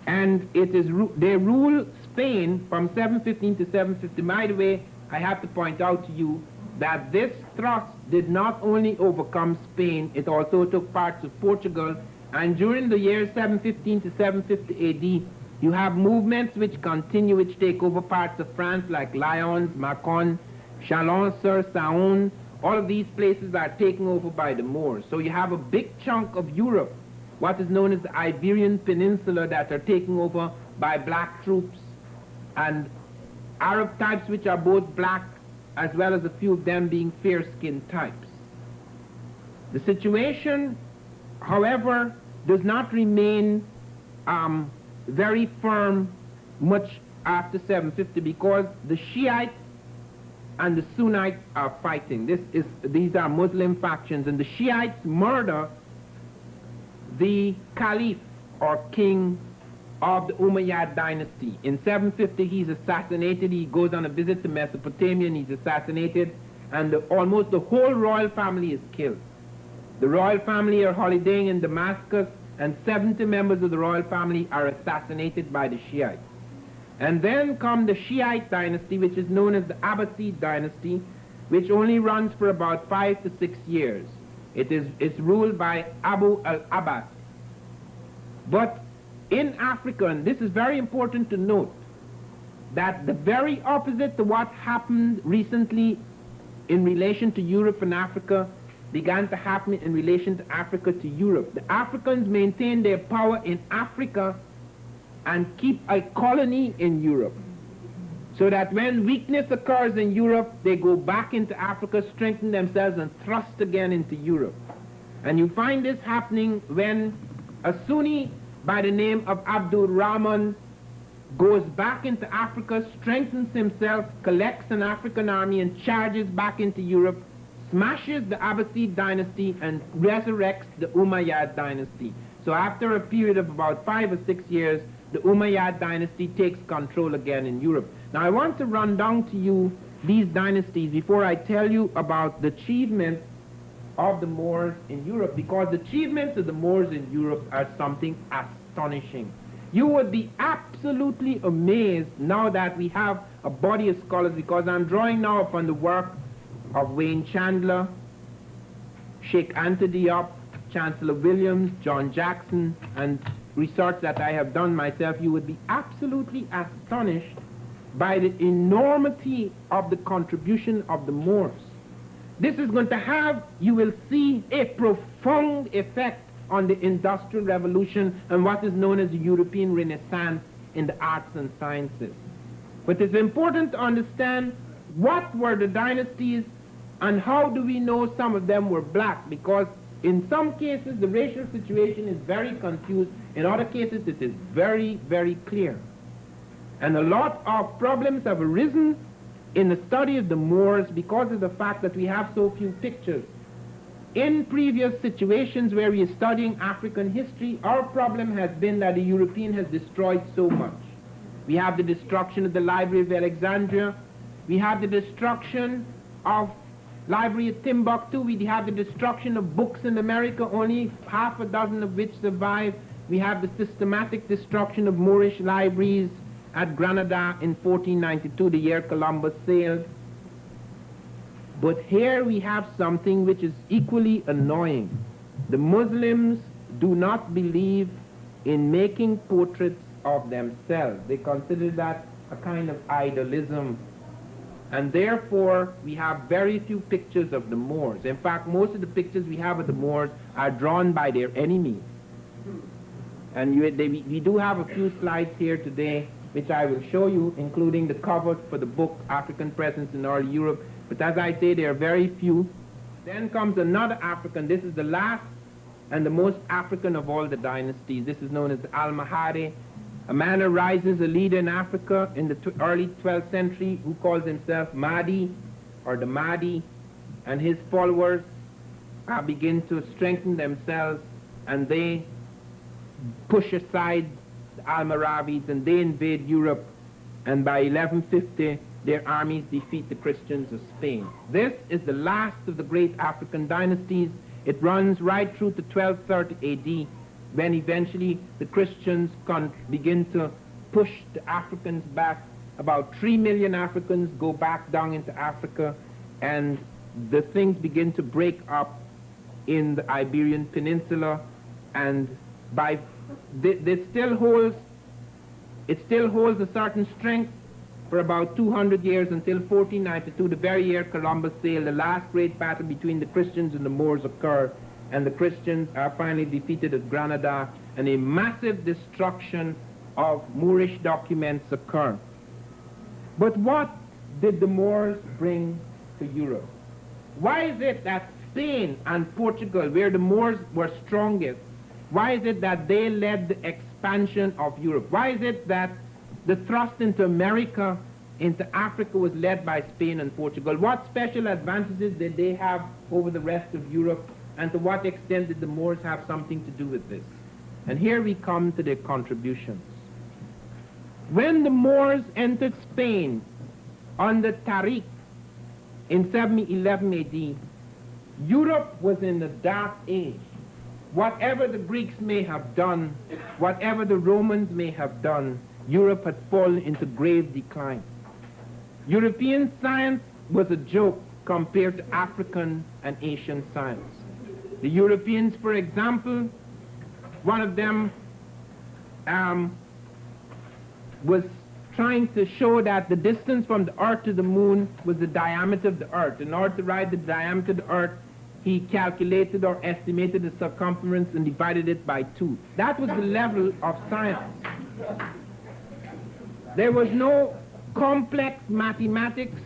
and they rule Spain from 715 to 750. By the way, I have to point out to you that this thrust did not only overcome Spain, it also took parts of Portugal. And during the years 715 to 750 AD, you have movements which continue, which take over parts of France, like Lyons, Macon, Chalon-sur-Saône. All of these places are taken over by the Moors. So you have a big chunk of Europe, what is known as the Iberian Peninsula, that are taken over by black troops, and Arab types which are both black, as well as a few of them being fair-skinned types. The situation, however, does not remain very firm much after 750, because the Shiites and the Sunnites are fighting. These are Muslim factions, and the Shiites murder the Caliph or king of the Umayyad dynasty. In 750, he's assassinated. He goes on a visit to Mesopotamia, and he's assassinated, and almost the whole royal family is killed. The royal family are holidaying in Damascus, and 70 members of the royal family are assassinated by the Shiites. And then come the Shiite dynasty, which is known as the Abbasid dynasty, which only runs for about 5 to 6 years. It's ruled by Abu al-Abbas. But in Africa, and this is very important to note, that the very opposite to what happened recently in relation to Europe and Africa began to happen in relation to Africa to Europe. The Africans maintain their power in Africa and keep a colony in Europe, so that when weakness occurs in Europe, they go back into Africa, strengthen themselves, and thrust again into Europe. And you find this happening when a Sunni by the name of Abdul Rahman goes back into Africa, strengthens himself, collects an African army, and charges back into Europe, smashes the Abbasid dynasty, and resurrects the Umayyad dynasty. So after a period of about 5 or 6 years, the Umayyad dynasty takes control again in Europe. Now I want to run down to you these dynasties before I tell you about the achievements of the Moors in Europe, because the achievements of the Moors in Europe are something astonishing. You would be absolutely amazed now that we have a body of scholars, because I'm drawing now upon the work of Wayne Chandler, Sheikh Anthony Diop, Chancellor Williams, John Jackson, and research that I have done myself. You would be absolutely astonished by the enormity of the contribution of the Moors. This is going to have, you will see, a profound effect on the Industrial Revolution and what is known as the European Renaissance in the arts and sciences. But it's important to understand what were the dynasties and how do we know some of them were black, because in some cases the racial situation is very confused, in other cases it is very, very clear. And a lot of problems have arisen in the study of the Moors because of the fact that we have so few pictures. In previous situations where we are studying African history, our problem has been that the European has destroyed so much. We have the destruction of the Library of Alexandria, we have the destruction of Library of Timbuktu, we have the destruction of books in America, only half a dozen of which survive. We have the systematic destruction of Moorish libraries at Granada in 1492, the year Columbus sailed. But here we have something which is equally annoying. The Muslims do not believe in making portraits of themselves. They consider that a kind of idolism. And therefore, we have very few pictures of the Moors. In fact, most of the pictures we have of the Moors are drawn by their enemies. And we do have a few slides here today which I will show you, including the cover for the book African Presence in Early Europe. But as I say, there are very few. Then comes another African. This is the last and the most African of all the dynasties. This is known as the Almohade. A man arises, a leader in Africa in the early 12th century who calls himself Mahdi, or the Mahdi, and his followers begin to strengthen themselves, and they push aside the Almoravids and they invade Europe, and by 1150 their armies defeat the Christians of Spain. This is the last of the great African dynasties. It runs right through to 1230 AD, when eventually the Christians begin to push the Africans back. About 3 million Africans go back down into Africa, and the things begin to break up in the Iberian Peninsula, and it still holds a certain strength for about 200 years until 1492, the very year Columbus sailed. The last great battle between the Christians and the Moors occurred, and the Christians are finally defeated at Granada, and a massive destruction of Moorish documents occur. But what did the Moors bring to Europe? Why is it that Spain and Portugal, where the Moors were strongest, why is it that they led the expansion of Europe? Why is it that the thrust into America, into Africa, was led by Spain and Portugal? What special advantages did they have over the rest of Europe, and to what extent did the Moors have something to do with this? And here we come to their contributions. When the Moors entered Spain under Tariq in 711 AD, Europe was in the dark age. Whatever the Greeks may have done, whatever the Romans may have done, Europe had fallen into grave decline. European science was a joke compared to African and Asian science. The Europeans, for example, one of them was trying to show that the distance from the Earth to the Moon was the diameter of the Earth. In order to write the diameter of the Earth, he calculated or estimated the circumference and divided it by 2. That was the level of science. There was no complex mathematics,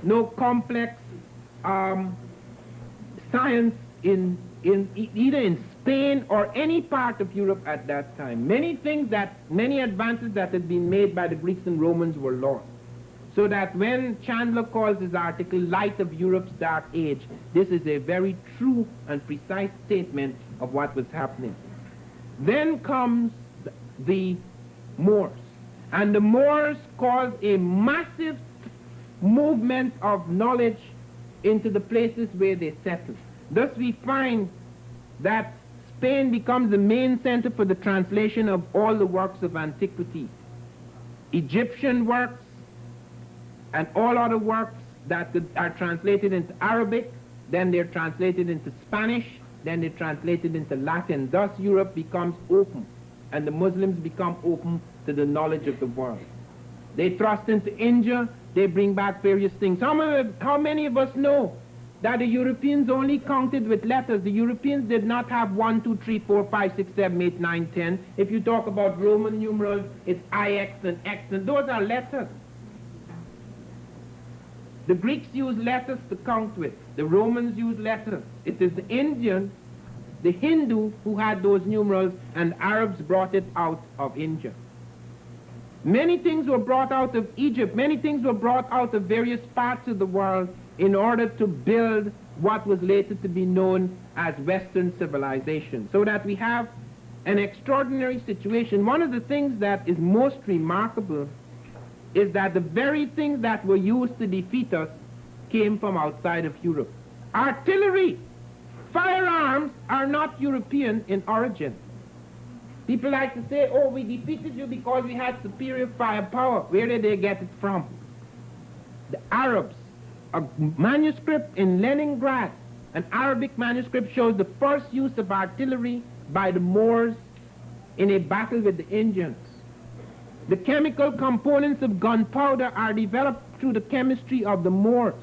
no complex science either in Spain or any part of Europe at that time. Many advances that had been made by the Greeks and Romans were lost. So that when Chandler calls his article Light of Europe's Dark Age, this is a very true and precise statement of what was happening. Then comes the Moors. And the Moors caused a massive movement of knowledge into the places where they settle. Thus we find that Spain becomes the main center for the translation of all the works of antiquity. Egyptian works and all other works that are translated into Arabic, then they're translated into Spanish, then they're translated into Latin. Thus Europe becomes open, and the Muslims become open to the knowledge of the world. They thrust into India, they bring back various things. How many of us know that the Europeans only counted with letters? The Europeans did not have 1, 2, 3, 4, 5, 6, 7, 8, 9, 10. If you talk about Roman numerals, it's IX and X, and those are letters. The Greeks used letters to count with. The Romans used letters. It is the Indian, the Hindu, who had those numerals, and Arabs brought it out of India. Many things were brought out of Egypt. Many things were brought out of various parts of the world in order to build what was later to be known as Western civilization. So that we have an extraordinary situation. One of the things that is most remarkable is that the very things that were used to defeat us came from outside of Europe. Artillery, firearms are not European in origin. People like to say, oh, we defeated you because we had superior firepower. Where did they get it from? The Arabs. A manuscript in Leningrad, an Arabic manuscript, shows the first use of artillery by the Moors in a battle with the Indians. The chemical components of gunpowder are developed through the chemistry of the Moors.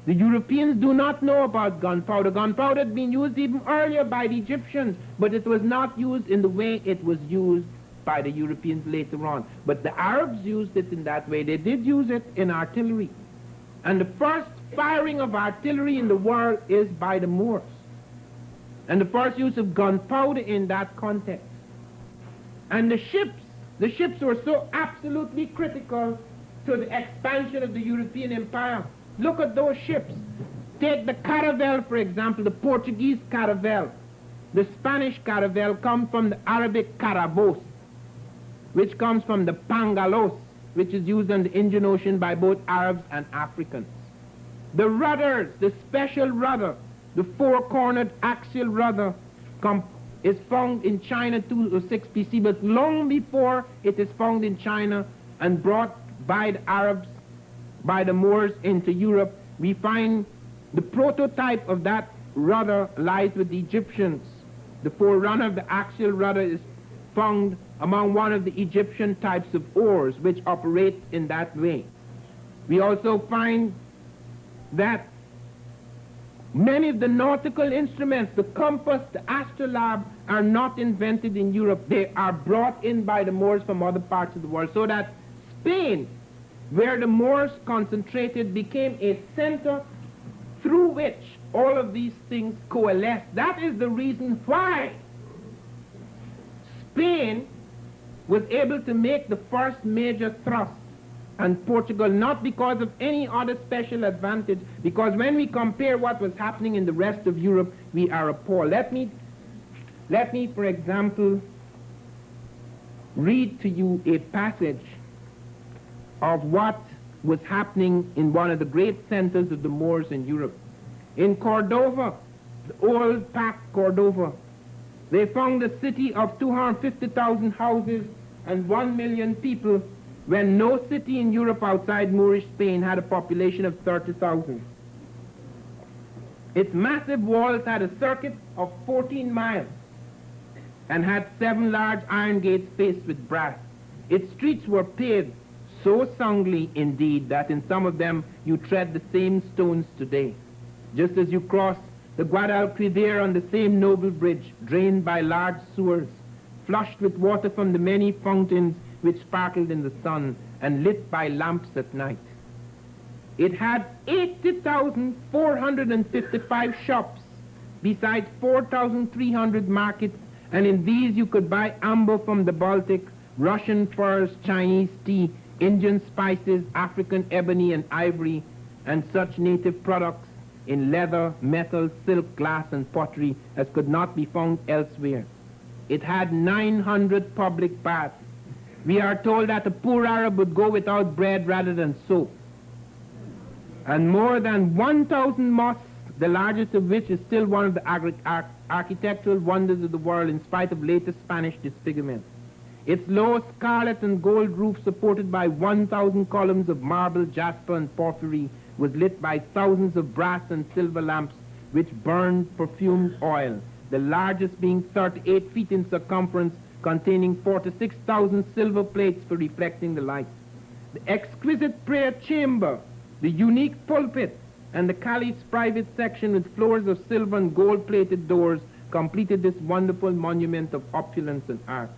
The Europeans do not know about gunpowder. Gunpowder had been used even earlier by the Egyptians, but it was not used in the way it was used by the Europeans later on. But the Arabs used it in that way. They did use it in artillery. And the first firing of artillery in the world is by the Moors. And the first use of gunpowder in that context. And the ships were so absolutely critical to the expansion of the European empire. Look at those ships. Take the caravel, for example, the Portuguese caravel. The Spanish caravel comes from the Arabic carabos, which comes from the pangalos, which is used on the Indian Ocean by both Arabs and Africans. The rudders, the special rudder, the four-cornered axial rudder, is found in China 206 BC, but long before it is found in China and brought by the Arabs, by the Moors into Europe, we find the prototype of that rudder lies with the Egyptians. The forerunner of the axial rudder is found among one of the Egyptian types of oars which operate in that way. We also find that many of the nautical instruments, the compass, the astrolabe, are not invented in Europe. They are brought in by the Moors from other parts of the world, so that Spain, where the Moors concentrated, became a center through which all of these things coalesce. That is the reason why Spain was able to make the first major thrust, and Portugal not because of any other special advantage, because when we compare what was happening in the rest of Europe, we are appalled. Let me, for example, read to you a passage of what was happening in one of the great centers of the Moors in Europe. In Cordova, the old packed Cordova, they found a city of 250,000 houses and 1 million people, when no city in Europe outside Moorish Spain had a population of 30,000. Its massive walls had a circuit of 14 miles and had 7 large iron gates faced with brass. Its streets were paved so soundly indeed that in some of them you tread the same stones today. Just as you cross the Guadalquivir on the same noble bridge, drained by large sewers, flushed with water from the many fountains which sparkled in the sun, and lit by lamps at night. It had 80,455 shops, besides 4,300 markets, and in these you could buy amber from the Baltic, Russian furs, Chinese tea, Indian spices, African ebony and ivory, and such native products in leather, metal, silk, glass, and pottery as could not be found elsewhere. It had 900 public baths. We are told that a poor Arab would go without bread rather than soap. and more than 1,000 mosques, the largest of which is still one of the architectural wonders of the world in spite of latest Spanish disfigurement. Its low scarlet and gold roof, supported by 1,000 columns of marble, jasper, and porphyry, was lit by thousands of brass and silver lamps which burned perfumed oil, the largest being 38 feet in circumference, containing 46,000 silver plates for reflecting the light. The exquisite prayer chamber, the unique pulpit, and the caliph's private section with floors of silver and gold-plated doors completed this wonderful monument of opulence and art.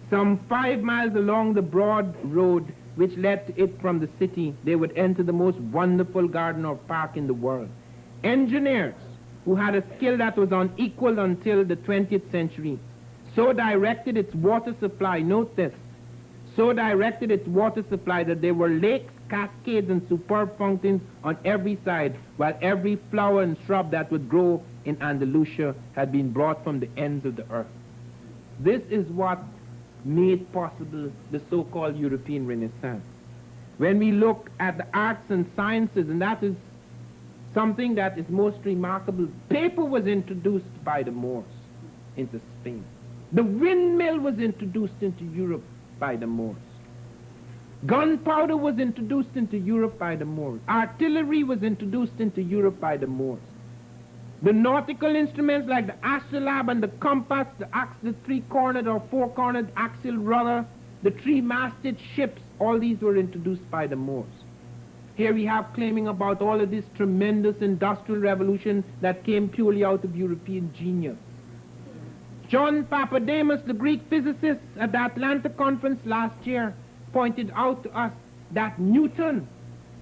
Some 5 miles along the broad road which led to it from the city, they would enter the most wonderful garden or park in the world. Engineers who had a skill that was unequaled until the 20th century so directed its water supply, note this, so directed its water supply that there were lakes, cascades, and superb fountains on every side, while every flower and shrub that would grow in Andalusia had been brought from the ends of the earth. This is what made possible the so-called European Renaissance. When we look at the arts and sciences, and that is something that is most remarkable, paper was introduced by the Moors into Spain. The windmill was introduced into Europe by the Moors. Gunpowder was introduced into Europe by the Moors. Artillery was introduced into Europe by the Moors. The nautical instruments like the astrolabe and the compass, the three-cornered or four-cornered axial rudder, the three-masted ships, all these were introduced by the Moors. Here we have claiming about all of this tremendous industrial revolution that came purely out of European genius. John Papademos, the Greek physicist at the Atlanta conference last year, pointed out to us that Newton,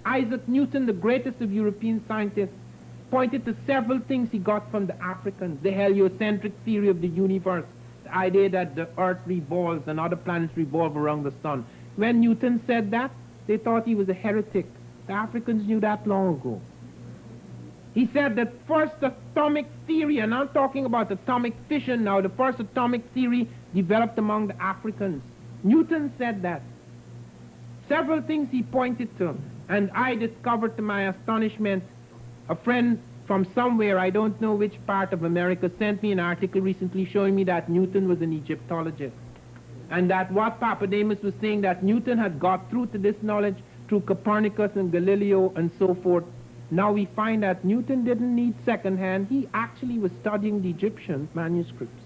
Isaac Newton, the greatest of European scientists, pointed to several things he got from the Africans. The heliocentric theory of the universe, the idea that the earth revolves and other planets revolve around the sun. When Newton said that, they thought he was a heretic. The Africans knew that long ago. He said that first atomic theory, and I'm talking about atomic fission now, the first atomic theory developed among the Africans. Newton said that. Several things he pointed to, and I discovered to my astonishment, a friend from somewhere, I don't know which part of America, sent me an article recently showing me that Newton was an Egyptologist. And that what Papademos was saying, that Newton had got through to this knowledge through Copernicus and Galileo and so forth. Now we find that Newton didn't need secondhand. He actually was studying the Egyptian manuscripts.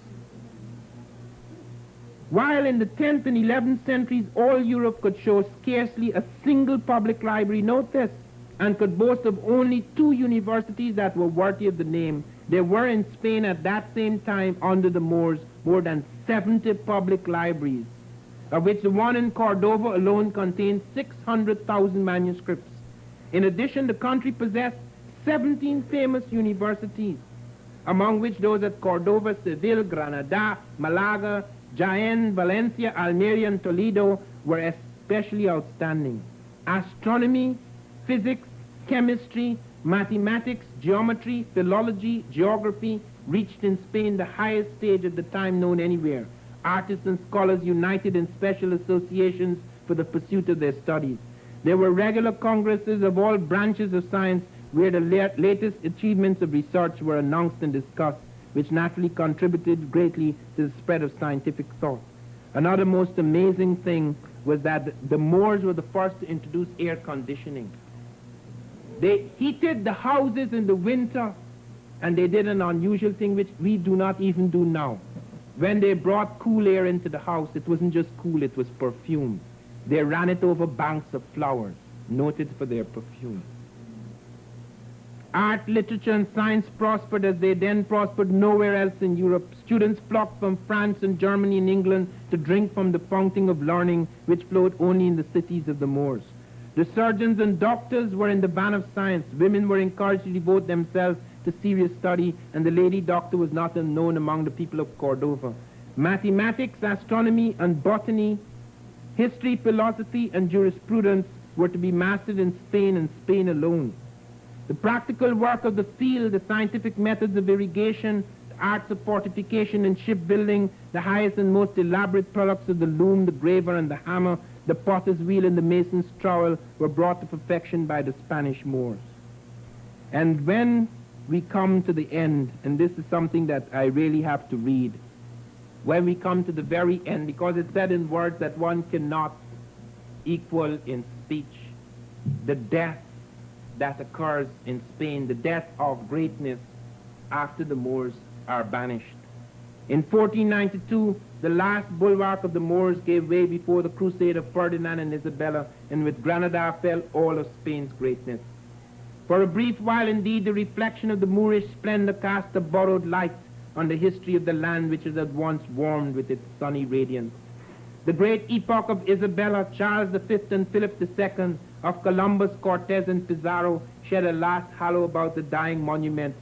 While in the 10th and 11th centuries, all Europe could show scarcely a single public library, note this, and could boast of only 2 universities that were worthy of the name, there were in Spain at that same time, under the Moors, more than 70 public libraries, of which the one in Cordova alone contained 600,000 manuscripts. In addition, the country possessed 17 famous universities, among which those at Cordova, Seville, Granada, Malaga, Jaén, Valencia, Almeria, and Toledo were especially outstanding. Astronomy, physics, chemistry, mathematics, geometry, philology, geography reached in Spain the highest stage at the time known anywhere. Artists and scholars united in special associations for the pursuit of their studies. There were regular congresses of all branches of science where the latest achievements of research were announced and discussed, which naturally contributed greatly to the spread of scientific thought. Another most amazing thing was that the Moors were the first to introduce air conditioning. They heated the houses in the winter, and they did an unusual thing which we do not even do now. When they brought cool air into the house, it wasn't just cool, it was perfumed. They ran it over banks of flowers, noted for their perfume. Art, literature, and science prospered as they then prospered nowhere else in Europe. Students flocked from France and Germany and England to drink from the fountain of learning which flowed only in the cities of the Moors. The surgeons and doctors were in the van of science. Women were encouraged to devote themselves to serious study, and the lady doctor was not unknown among the people of Cordova. Mathematics, astronomy, and botany, history, philosophy, and jurisprudence were to be mastered in Spain and Spain alone. The practical work of the field, the scientific methods of irrigation, the arts of fortification and shipbuilding, the highest and most elaborate products of the loom, the graver, and the hammer, the potter's wheel, and the mason's trowel were brought to perfection by the Spanish Moors. And when we come to the end, and this is something that I really have to read, when we come to the very end, because it's said in words that one cannot equal in speech, the death that occurs in Spain, the death of greatness after the Moors are banished. In 1492, the last bulwark of the Moors gave way before the crusade of Ferdinand and Isabella, and with Granada fell all of Spain's greatness. For a brief while, indeed, the reflection of the Moorish splendor cast a borrowed light on the history of the land which was at once warmed with its sunny radiance. The great epoch of Isabella, Charles V, and Philip II, of Columbus, Cortez, and Pizarro shed a last halo about the dying monument,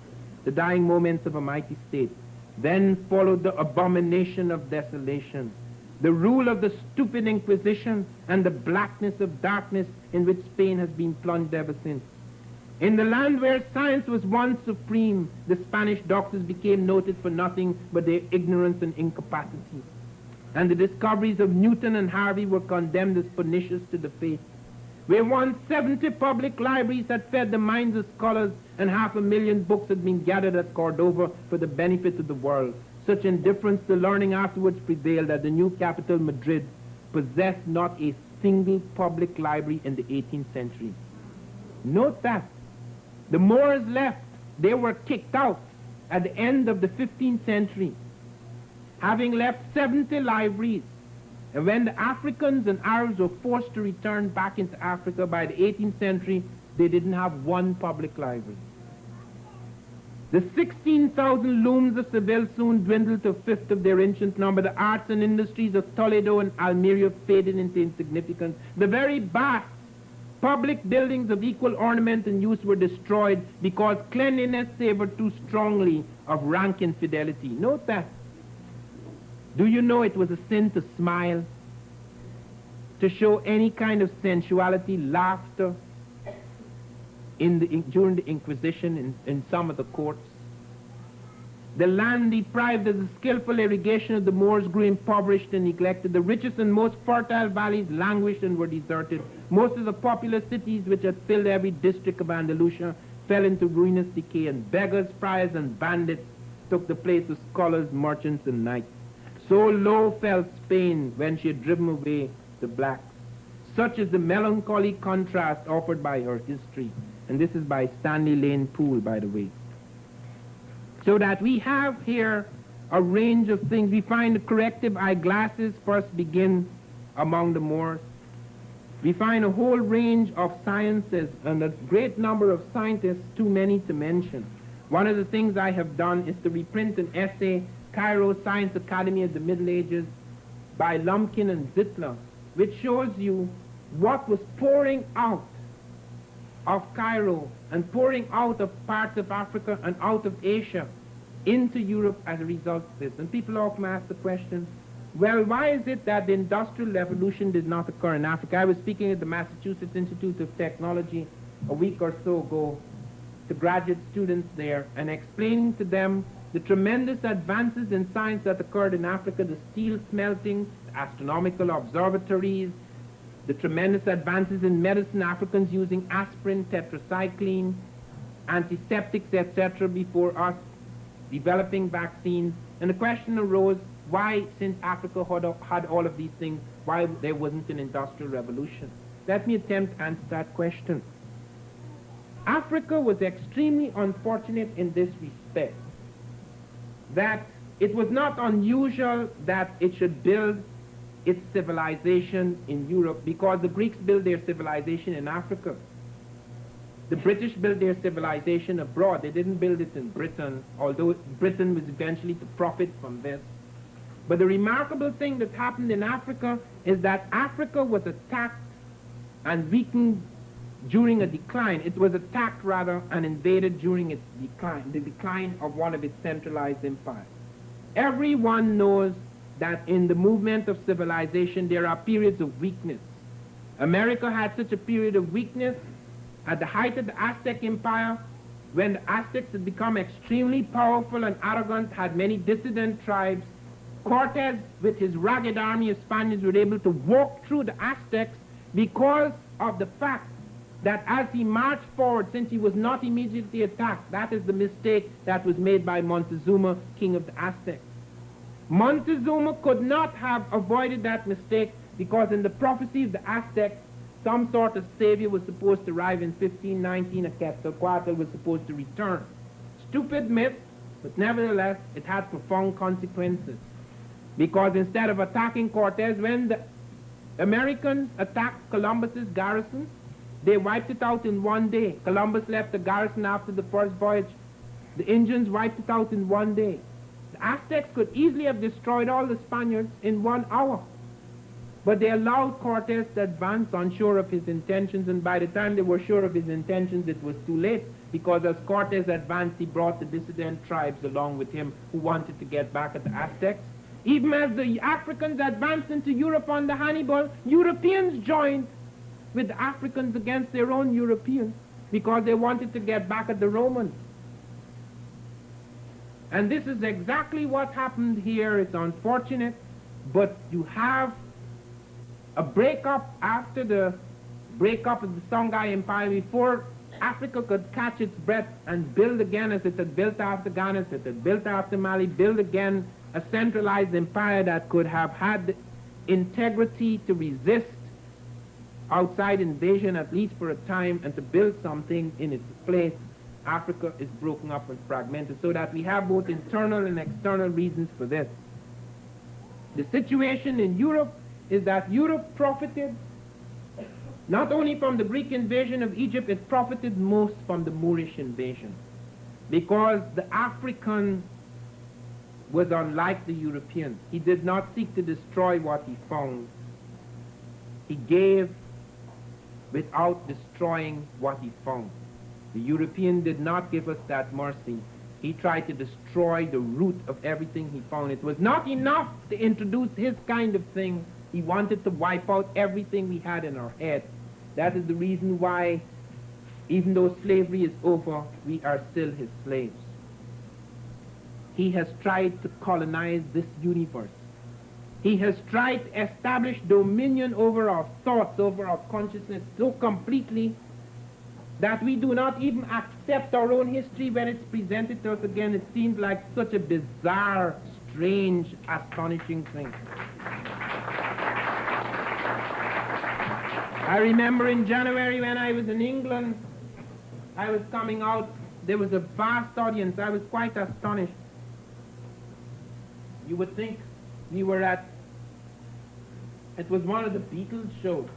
the dying moments of a mighty state. Then followed the abomination of desolation, the rule of the stupid Inquisition, and the blackness of darkness in which Spain has been plunged ever since. In the land where science was once supreme, the Spanish doctors became noted for nothing but their ignorance and incapacity. And the discoveries of Newton and Harvey were condemned as pernicious to the faith. Where once 70 public libraries had fed the minds of scholars and 500,000 books had been gathered at Cordova for the benefit of the world, such indifference to learning afterwards prevailed that the new capital, Madrid, possessed not a single public library in the 18th century. Note that the Moors left. They were kicked out at the end of the 15th century, having left 70 libraries. And when the Africans and Arabs were forced to return back into Africa by the 18th century, they didn't have one public library. The 16,000 looms of Seville soon dwindled to a fifth of their ancient number. The arts and industries of Toledo and Almeria faded into insignificance. The very baths, public buildings of equal ornament and use, were destroyed because cleanliness savored too strongly of rank infidelity. Note that. Do you know it was a sin to smile, to show any kind of sensuality, laughter during the Inquisition in some of the courts? The land deprived of the skillful irrigation of the Moors grew impoverished and neglected. The richest and most fertile valleys languished and were deserted. Most of the populous cities which had filled every district of Andalusia fell into ruinous decay, and beggars, friars, and bandits took the place of scholars, merchants, and knights. So low fell Spain when she had driven away the blacks. Such is the melancholy contrast offered by her history. And this is by Stanley Lane Poole, by the way. So that we have here a range of things. We find the corrective eyeglasses first begin among the Moors. We find a whole range of sciences and a great number of scientists, too many to mention. One of the things I have done is to reprint an essay, Cairo Science Academy of the Middle Ages, by Lumpkin and Zittler, which shows you what was pouring out of Cairo and pouring out of parts of Africa and out of Asia into Europe as a result of this. And people often ask the question, well, why is it that the Industrial Revolution did not occur in Africa? I was speaking at the Massachusetts Institute of Technology a week or so ago to graduate students there and explaining to them the tremendous advances in science that occurred in Africa, the steel smelting, the astronomical observatories, the tremendous advances in medicine, Africans using aspirin, tetracycline, antiseptics, etc. before us, developing vaccines. And the question arose, why, since Africa had all of these things, why there wasn't an industrial revolution? Let me attempt to answer that question. Africa was extremely unfortunate in this respect, that it was not unusual that it should build its civilization in Europe, because the Greeks built their civilization in Africa. The British built their civilization abroad. They didn't build it in Britain, although Britain was eventually to profit from this. But the remarkable thing that happened in Africa is that Africa was attacked and weakened during a decline. It was attacked, rather, and invaded during its decline, the decline of one of its centralized empires. Everyone knows that in the movement of civilization there are periods of weakness. America had such a period of weakness at the height of the Aztec Empire, when the Aztecs had become extremely powerful and arrogant, had many dissident tribes. Cortez, with his ragged army of Spaniards, were able to walk through the Aztecs because of the fact that as he marched forward, since he was not immediately attacked, that is the mistake that was made by Montezuma, king of the Aztecs. Montezuma could not have avoided that mistake, because in the prophecy of the Aztecs, some sort of savior was supposed to arrive in 1519, a Quetzalcoatl was supposed to return. Stupid myth, but nevertheless, it had profound consequences. Because instead of attacking Cortez, when the Americans attacked Columbus's garrison, they wiped it out in one day. Columbus left the garrison after the first voyage. The Indians wiped it out in one day. The Aztecs could easily have destroyed all the Spaniards in 1 hour. But they allowed Cortez to advance unsure of his intentions, and by the time they were sure of his intentions, it was too late, because as Cortez advanced, he brought the dissident tribes along with him who wanted to get back at the Aztecs. Even as the Africans advanced into Europe under Hannibal, Europeans joined with the Africans against their own Europeans, because they wanted to get back at the Romans. And this is exactly what happened here. It's unfortunate, but you have a breakup after the breakup of the Songhai Empire, before Africa could catch its breath and build again, as it had built after Ghana, as it had built after Mali, build again a centralized empire that could have had the integrity to resist outside invasion, at least for a time, and to build something in its place. Africa is broken up and fragmented, so that we have both internal and external reasons for this. The situation in Europe is that Europe profited not only from the Greek invasion of Egypt, it profited most from the Moorish invasion, because the African was unlike the European. He did not seek to destroy what he found. He gave without destroying what he found. The European did not give us that mercy. He tried to destroy the root of everything he found. It was not enough to introduce his kind of thing. He wanted to wipe out everything we had in our head. That is the reason why, even though slavery is over, we are still his slaves. He has tried to colonize this universe. He has tried to establish dominion over our thoughts, over our consciousness so completely that we do not even accept our own history when it's presented to us again. It seems like such a bizarre, strange, astonishing thing. I remember in January when I was in England, I was coming out, there was a vast audience. I was quite astonished. You would think we were at, it was one of the Beatles shows.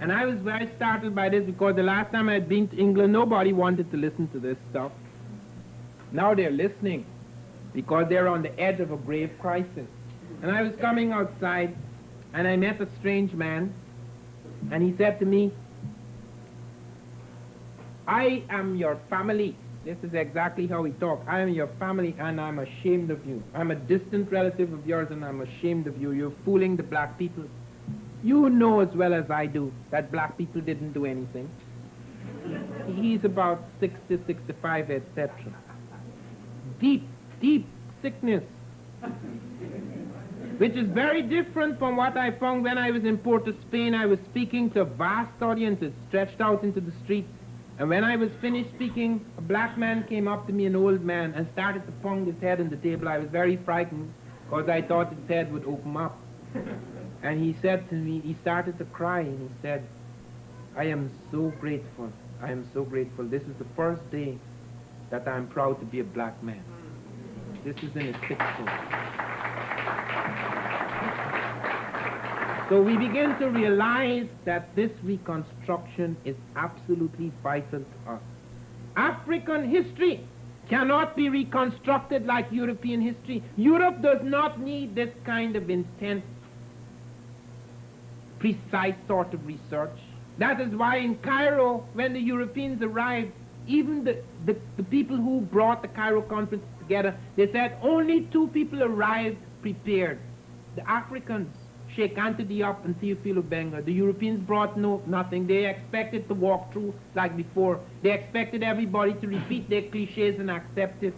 And I was very startled by this, because the last time I had been to England, nobody wanted to listen to this stuff. Now they're listening, because they're on the edge of a grave crisis. And I was coming outside, and I met a strange man, and he said to me, "I am your family." This is exactly how he talked. "I am your family, and I'm ashamed of you. I'm a distant relative of yours, and I'm ashamed of you. You're fooling the black people. You know as well as I do that black people didn't do anything." He's about 60, 65, etc. Deep, deep sickness, which is very different from what I found when I was in Port of Spain. I was speaking to vast audiences stretched out into the streets. And when I was finished speaking, a black man came up to me, an old man, and started to pound his head on the table. I was very frightened, because I thought his head would open up. And he said to me, he started to cry, and he said, "I am so grateful. I am so grateful. This is the first day that I'm proud to be a black man." This is in his 60s. So we begin to realize that this reconstruction is absolutely vital to us. African history cannot be reconstructed like European history. Europe does not need this kind of intense, precise sort of research. That is why in Cairo, when the Europeans arrived, even the people who brought the Cairo conference together, they said only 2 people arrived prepared. The Africans, Sheikh Anta Diop and Theophilo Benga. The Europeans brought nothing. They expected to walk through like before. They expected everybody to repeat their cliches and accept it.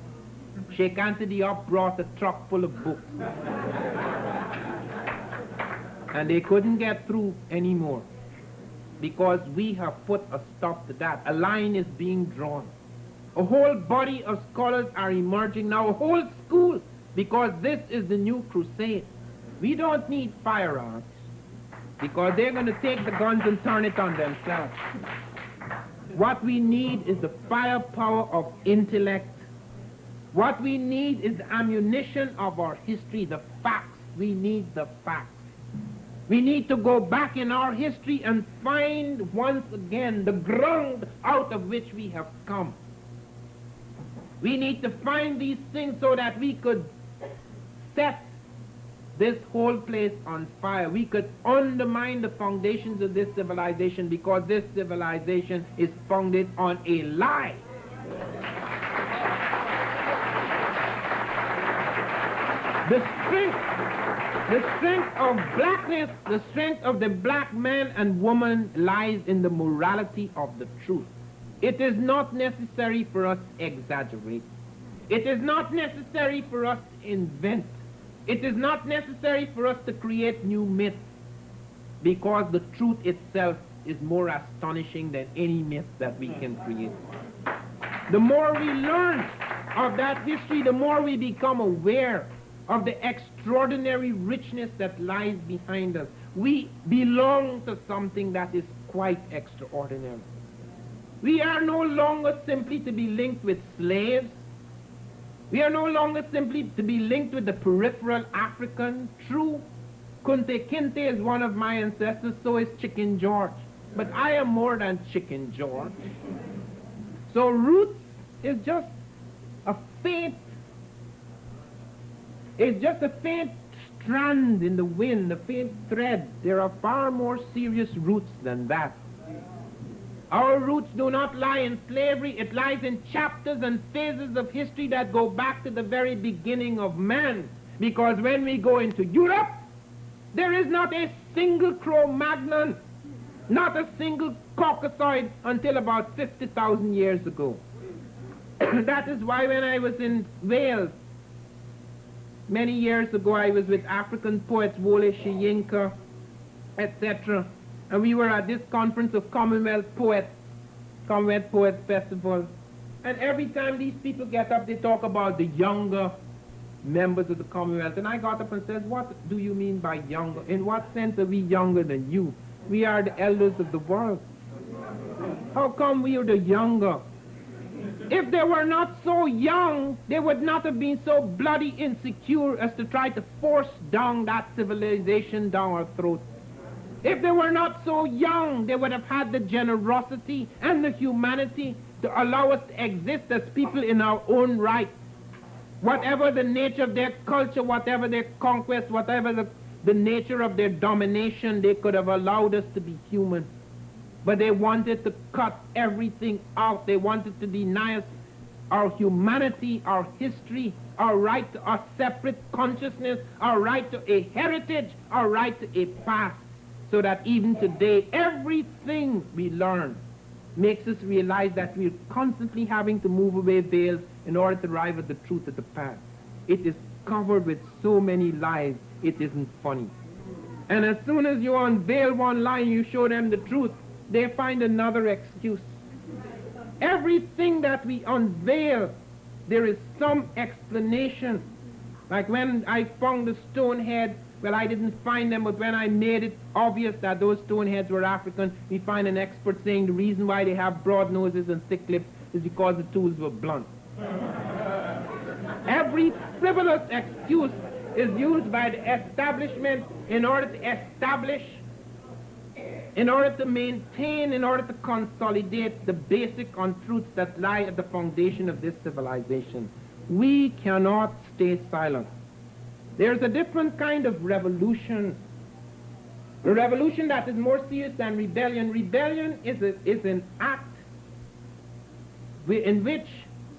Sheikh Anta Diop brought a truck full of books. And they couldn't get through anymore. because we have put a stop to that. A line is being drawn. A whole body of scholars are emerging now, a whole school, because this is the new crusade. We don't need firearms, because they're going to take the guns and turn it on themselves. What we need is the firepower of intellect. What we need is the ammunition of our history, the facts. We need the facts. We need to go back in our history and find once again the ground out of which we have come. We need to find these things so that we could set this whole place on fire. We could undermine the foundations of this civilization, because this civilization is founded on a lie. The strength of blackness, the strength of the black man and woman lies in the morality of the truth. It is not necessary for us to exaggerate. It is not necessary for us to invent. It is not necessary for us to create new myths, because the truth itself is more astonishing than any myth that we can create. The more we learn of that history, the more we become aware of the extraordinary richness that lies behind us. We belong to something that is quite extraordinary. We are no longer simply to be linked with slaves. We are no longer simply to be linked with the peripheral African. True, Kunte Kinte is one of my ancestors, so is Chicken George. But I am more than Chicken George. So roots is just a faint, it's just a faint strand in the wind, a faint thread. There are far more serious roots than that. Our roots do not lie in slavery. It lies in chapters and phases of history that go back to the very beginning of man. Because when we go into Europe, there is not a single Cro-Magnon, not a single Caucasoid until about 50,000 years ago. That is why when I was in Wales, many years ago, I was with African poets, Wole Soyinka, etc. And we were at this conference of Commonwealth Poets Festival. And every time these people get up, they talk about the younger members of the Commonwealth. And I got up and said, what do you mean by younger? In what sense are we younger than you? We are the elders of the world. How come we are the younger? If they were not so young, they would not have been so bloody insecure as to try to force down that civilization down our throats. If they were not so young, they would have had the generosity and the humanity to allow us to exist as people in our own right. Whatever the nature of their culture, whatever their conquest, whatever the nature of their domination, they could have allowed us to be human. But they wanted to cut everything out. They wanted to deny us our humanity, our history, our right to a separate consciousness, our right to a heritage, our right to a past. So that even today, everything we learn makes us realize that we're constantly having to move away veils in order to arrive at the truth of the past. It is covered with so many lies, it isn't funny. And as soon as you unveil one lie and you show them the truth, they find another excuse. Everything that we unveil, there is some explanation. Like when I found the stone head, well, I didn't find them, but when I made it obvious that those stone heads were African, we find an expert saying the reason why they have broad noses and thick lips is because the tools were blunt. Every frivolous excuse is used by the establishment in order to establish, in order to maintain, in order to consolidate the basic untruths that lie at the foundation of this civilization. We cannot stay silent. There's a different kind of revolution. A revolution that is more serious than rebellion. Rebellion is an act in which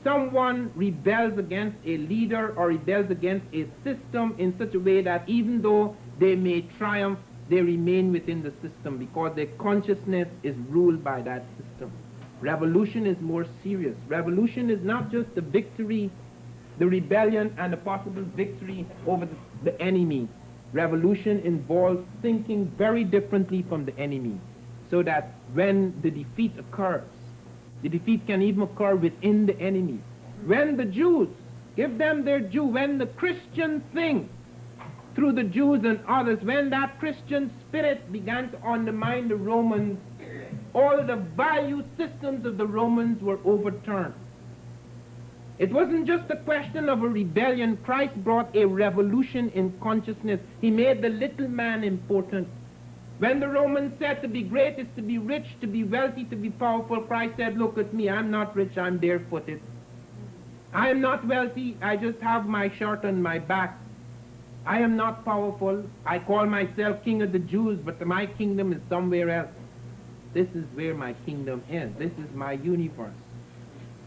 someone rebels against a leader or rebels against a system in such a way that even though they may triumph, they remain within the system because their consciousness is ruled by that system. Revolution is more serious. Revolution is not just the victory, the rebellion and the possible victory over the enemy. Revolution involves thinking very differently from the enemy. so that when the defeat occurs, the defeat can even occur within the enemy. When the Jews, give them their due, when the Christian thing, through the Jews and others, when that Christian spirit began to undermine the Romans, all the value systems of the Romans were overturned. It wasn't just a question of a rebellion. Christ brought a revolution in consciousness. He made the little man important. When the Romans said to be great is to be rich, to be wealthy, to be powerful, Christ said, look at me, I'm not rich, I'm barefooted. I am not wealthy, I just have my shirt on my back. I am not powerful. I call myself king of the Jews, but my kingdom is somewhere else. This is where my kingdom is. This is my universe.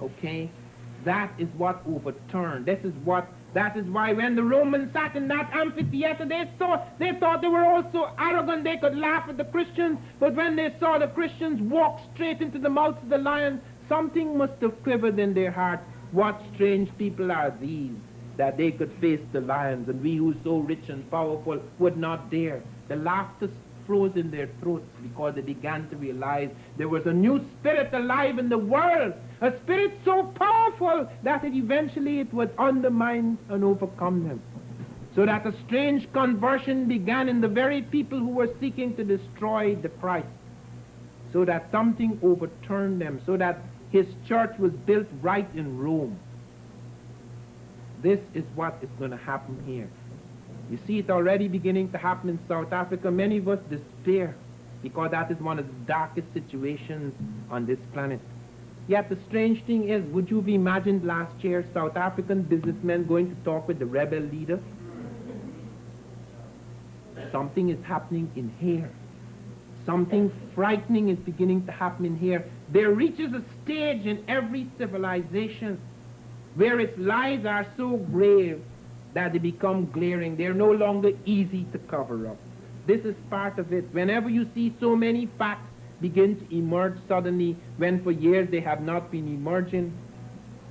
Okay? That is what overturned. That is why when the Romans sat in that amphitheater, they thought they were all so arrogant they could laugh at the Christians, but when they saw the Christians walk straight into the mouth of the lion, something must have quivered in their heart. What strange people are these, that they could face the lions, and we who so rich and powerful would not dare. The laughter froze in their throats because they began to realize there was a new spirit alive in the world, a spirit so powerful that eventually it would undermine and overcome them. So that a strange conversion began in the very people who were seeking to destroy the Christ. So that something overturned them, so that his church was built right in Rome. This is what is going to happen here. You see it already beginning to happen in South Africa. Many of us despair because that is one of the darkest situations on this planet. Yet the strange thing is, would you have imagined last year South African businessmen going to talk with the rebel leader? Something is happening in here. Something frightening is beginning to happen in here. There reaches a stage in every civilization where its lies are so grave that they become glaring. They're no longer easy to cover up. This is part of it. Whenever you see so many facts begin to emerge suddenly when for years they have not been emerging,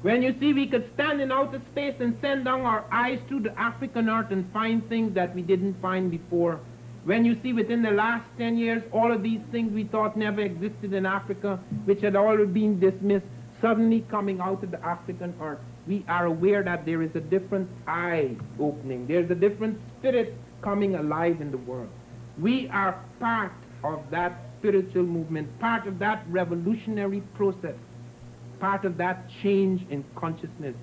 when you see we could stand in outer space and send down our eyes through the African earth and find things that we didn't find before, when you see within the last 10 years all of these things we thought never existed in Africa, which had already been dismissed, suddenly coming out of the African earth, we are aware that there is a different eye opening. There's a different spirit coming alive in the world. We are part of that spiritual movement, part of that revolutionary process, part of that change in consciousness,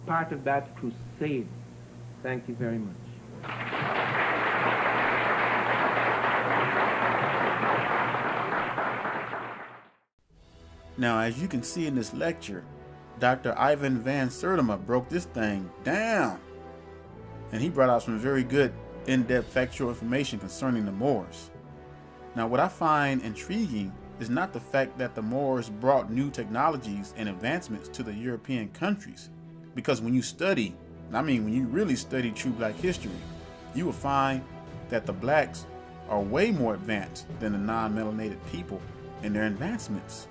part of that crusade. Thank you very much. Now, as you can see in this lecture, Dr. Ivan Van Sertima broke this thing down, and he brought out some very good in-depth factual information concerning the Moors. Now, what I find intriguing is not the fact that the Moors brought new technologies and advancements to the European countries, because when you study, when you really study true black history, you will find that the blacks are way more advanced than the non-melanated people in their advancements.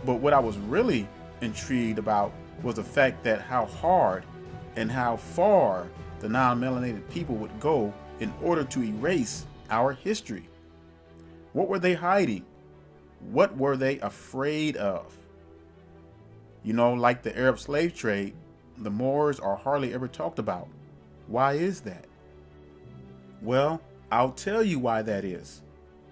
But what I was really intrigued about was the fact that how hard and how far the non-melanated people would go in order to erase our history. What were they hiding? What were they afraid of? You know, like the Arab slave trade, the Moors are hardly ever talked about. Why is that? Well, I'll tell you why that is.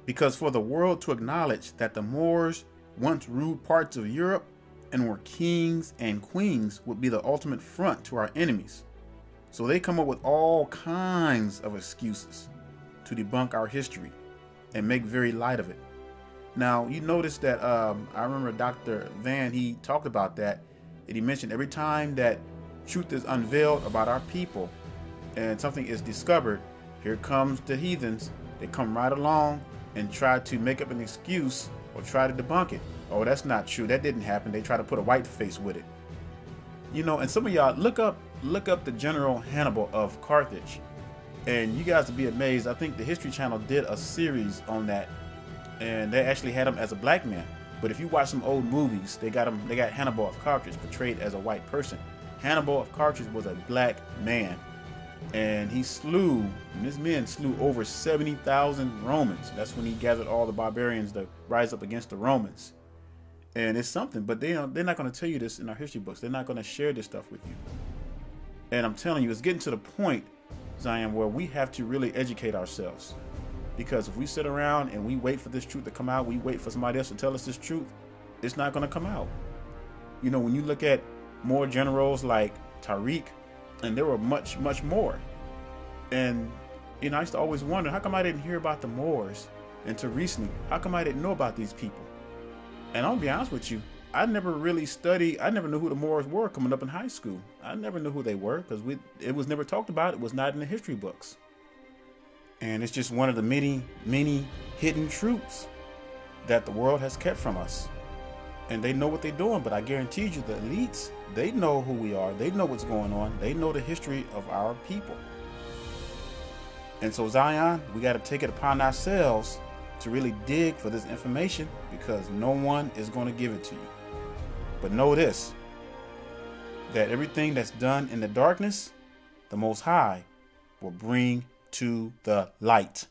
Because for the world to acknowledge that the Moors once ruled parts of Europe and were kings and queens would be the ultimate front to our enemies. So they come up with all kinds of excuses to debunk our history and make very light of it. Now, you notice that I remember Dr. Van, he talked about that, and he mentioned every time that truth is unveiled about our people and something is discovered, here comes the heathens. They come right along and try to make up an excuse or try to debunk it. Oh, that's not true. That didn't happen. They try to put a white face with it. You know, and some of y'all look up the General Hannibal of Carthage, and you guys will be amazed. I think the History Channel did a series on that, and they actually had him as a black man. But if you watch some old movies, they got Hannibal of Carthage portrayed as a white person. Hannibal of Carthage was a black man, And his men slew over 70,000 Romans. That's when he gathered all the barbarians to rise up against the Romans. And it's something, but they're not going to tell you this in our history books. They're not going to share this stuff with you. And I'm telling you, it's getting to the point, Zion, where we have to really educate ourselves. Because if we sit around and we wait for this truth to come out, we wait for somebody else to tell us this truth, it's not going to come out. You know, when you look at more generals like Tariq, and there were much, much more. And, you know, I used to always wonder, how come I didn't hear about the Moors until recently? How come I didn't know about these people? And I'll be honest with you, I never really studied, I never knew who the Moors were coming up in high school. I never knew who they were because it was never talked about. It was not in the history books. And it's just one of the many, many hidden truths that the world has kept from us. And they know what they're doing, but I guarantee you the elites, they know who we are. They know what's going on. They know the history of our people. And so, Zion, we got to take it upon ourselves to really dig for this information, because no one is going to give it to you. But know this, that everything that's done in the darkness, the Most High will bring to the light.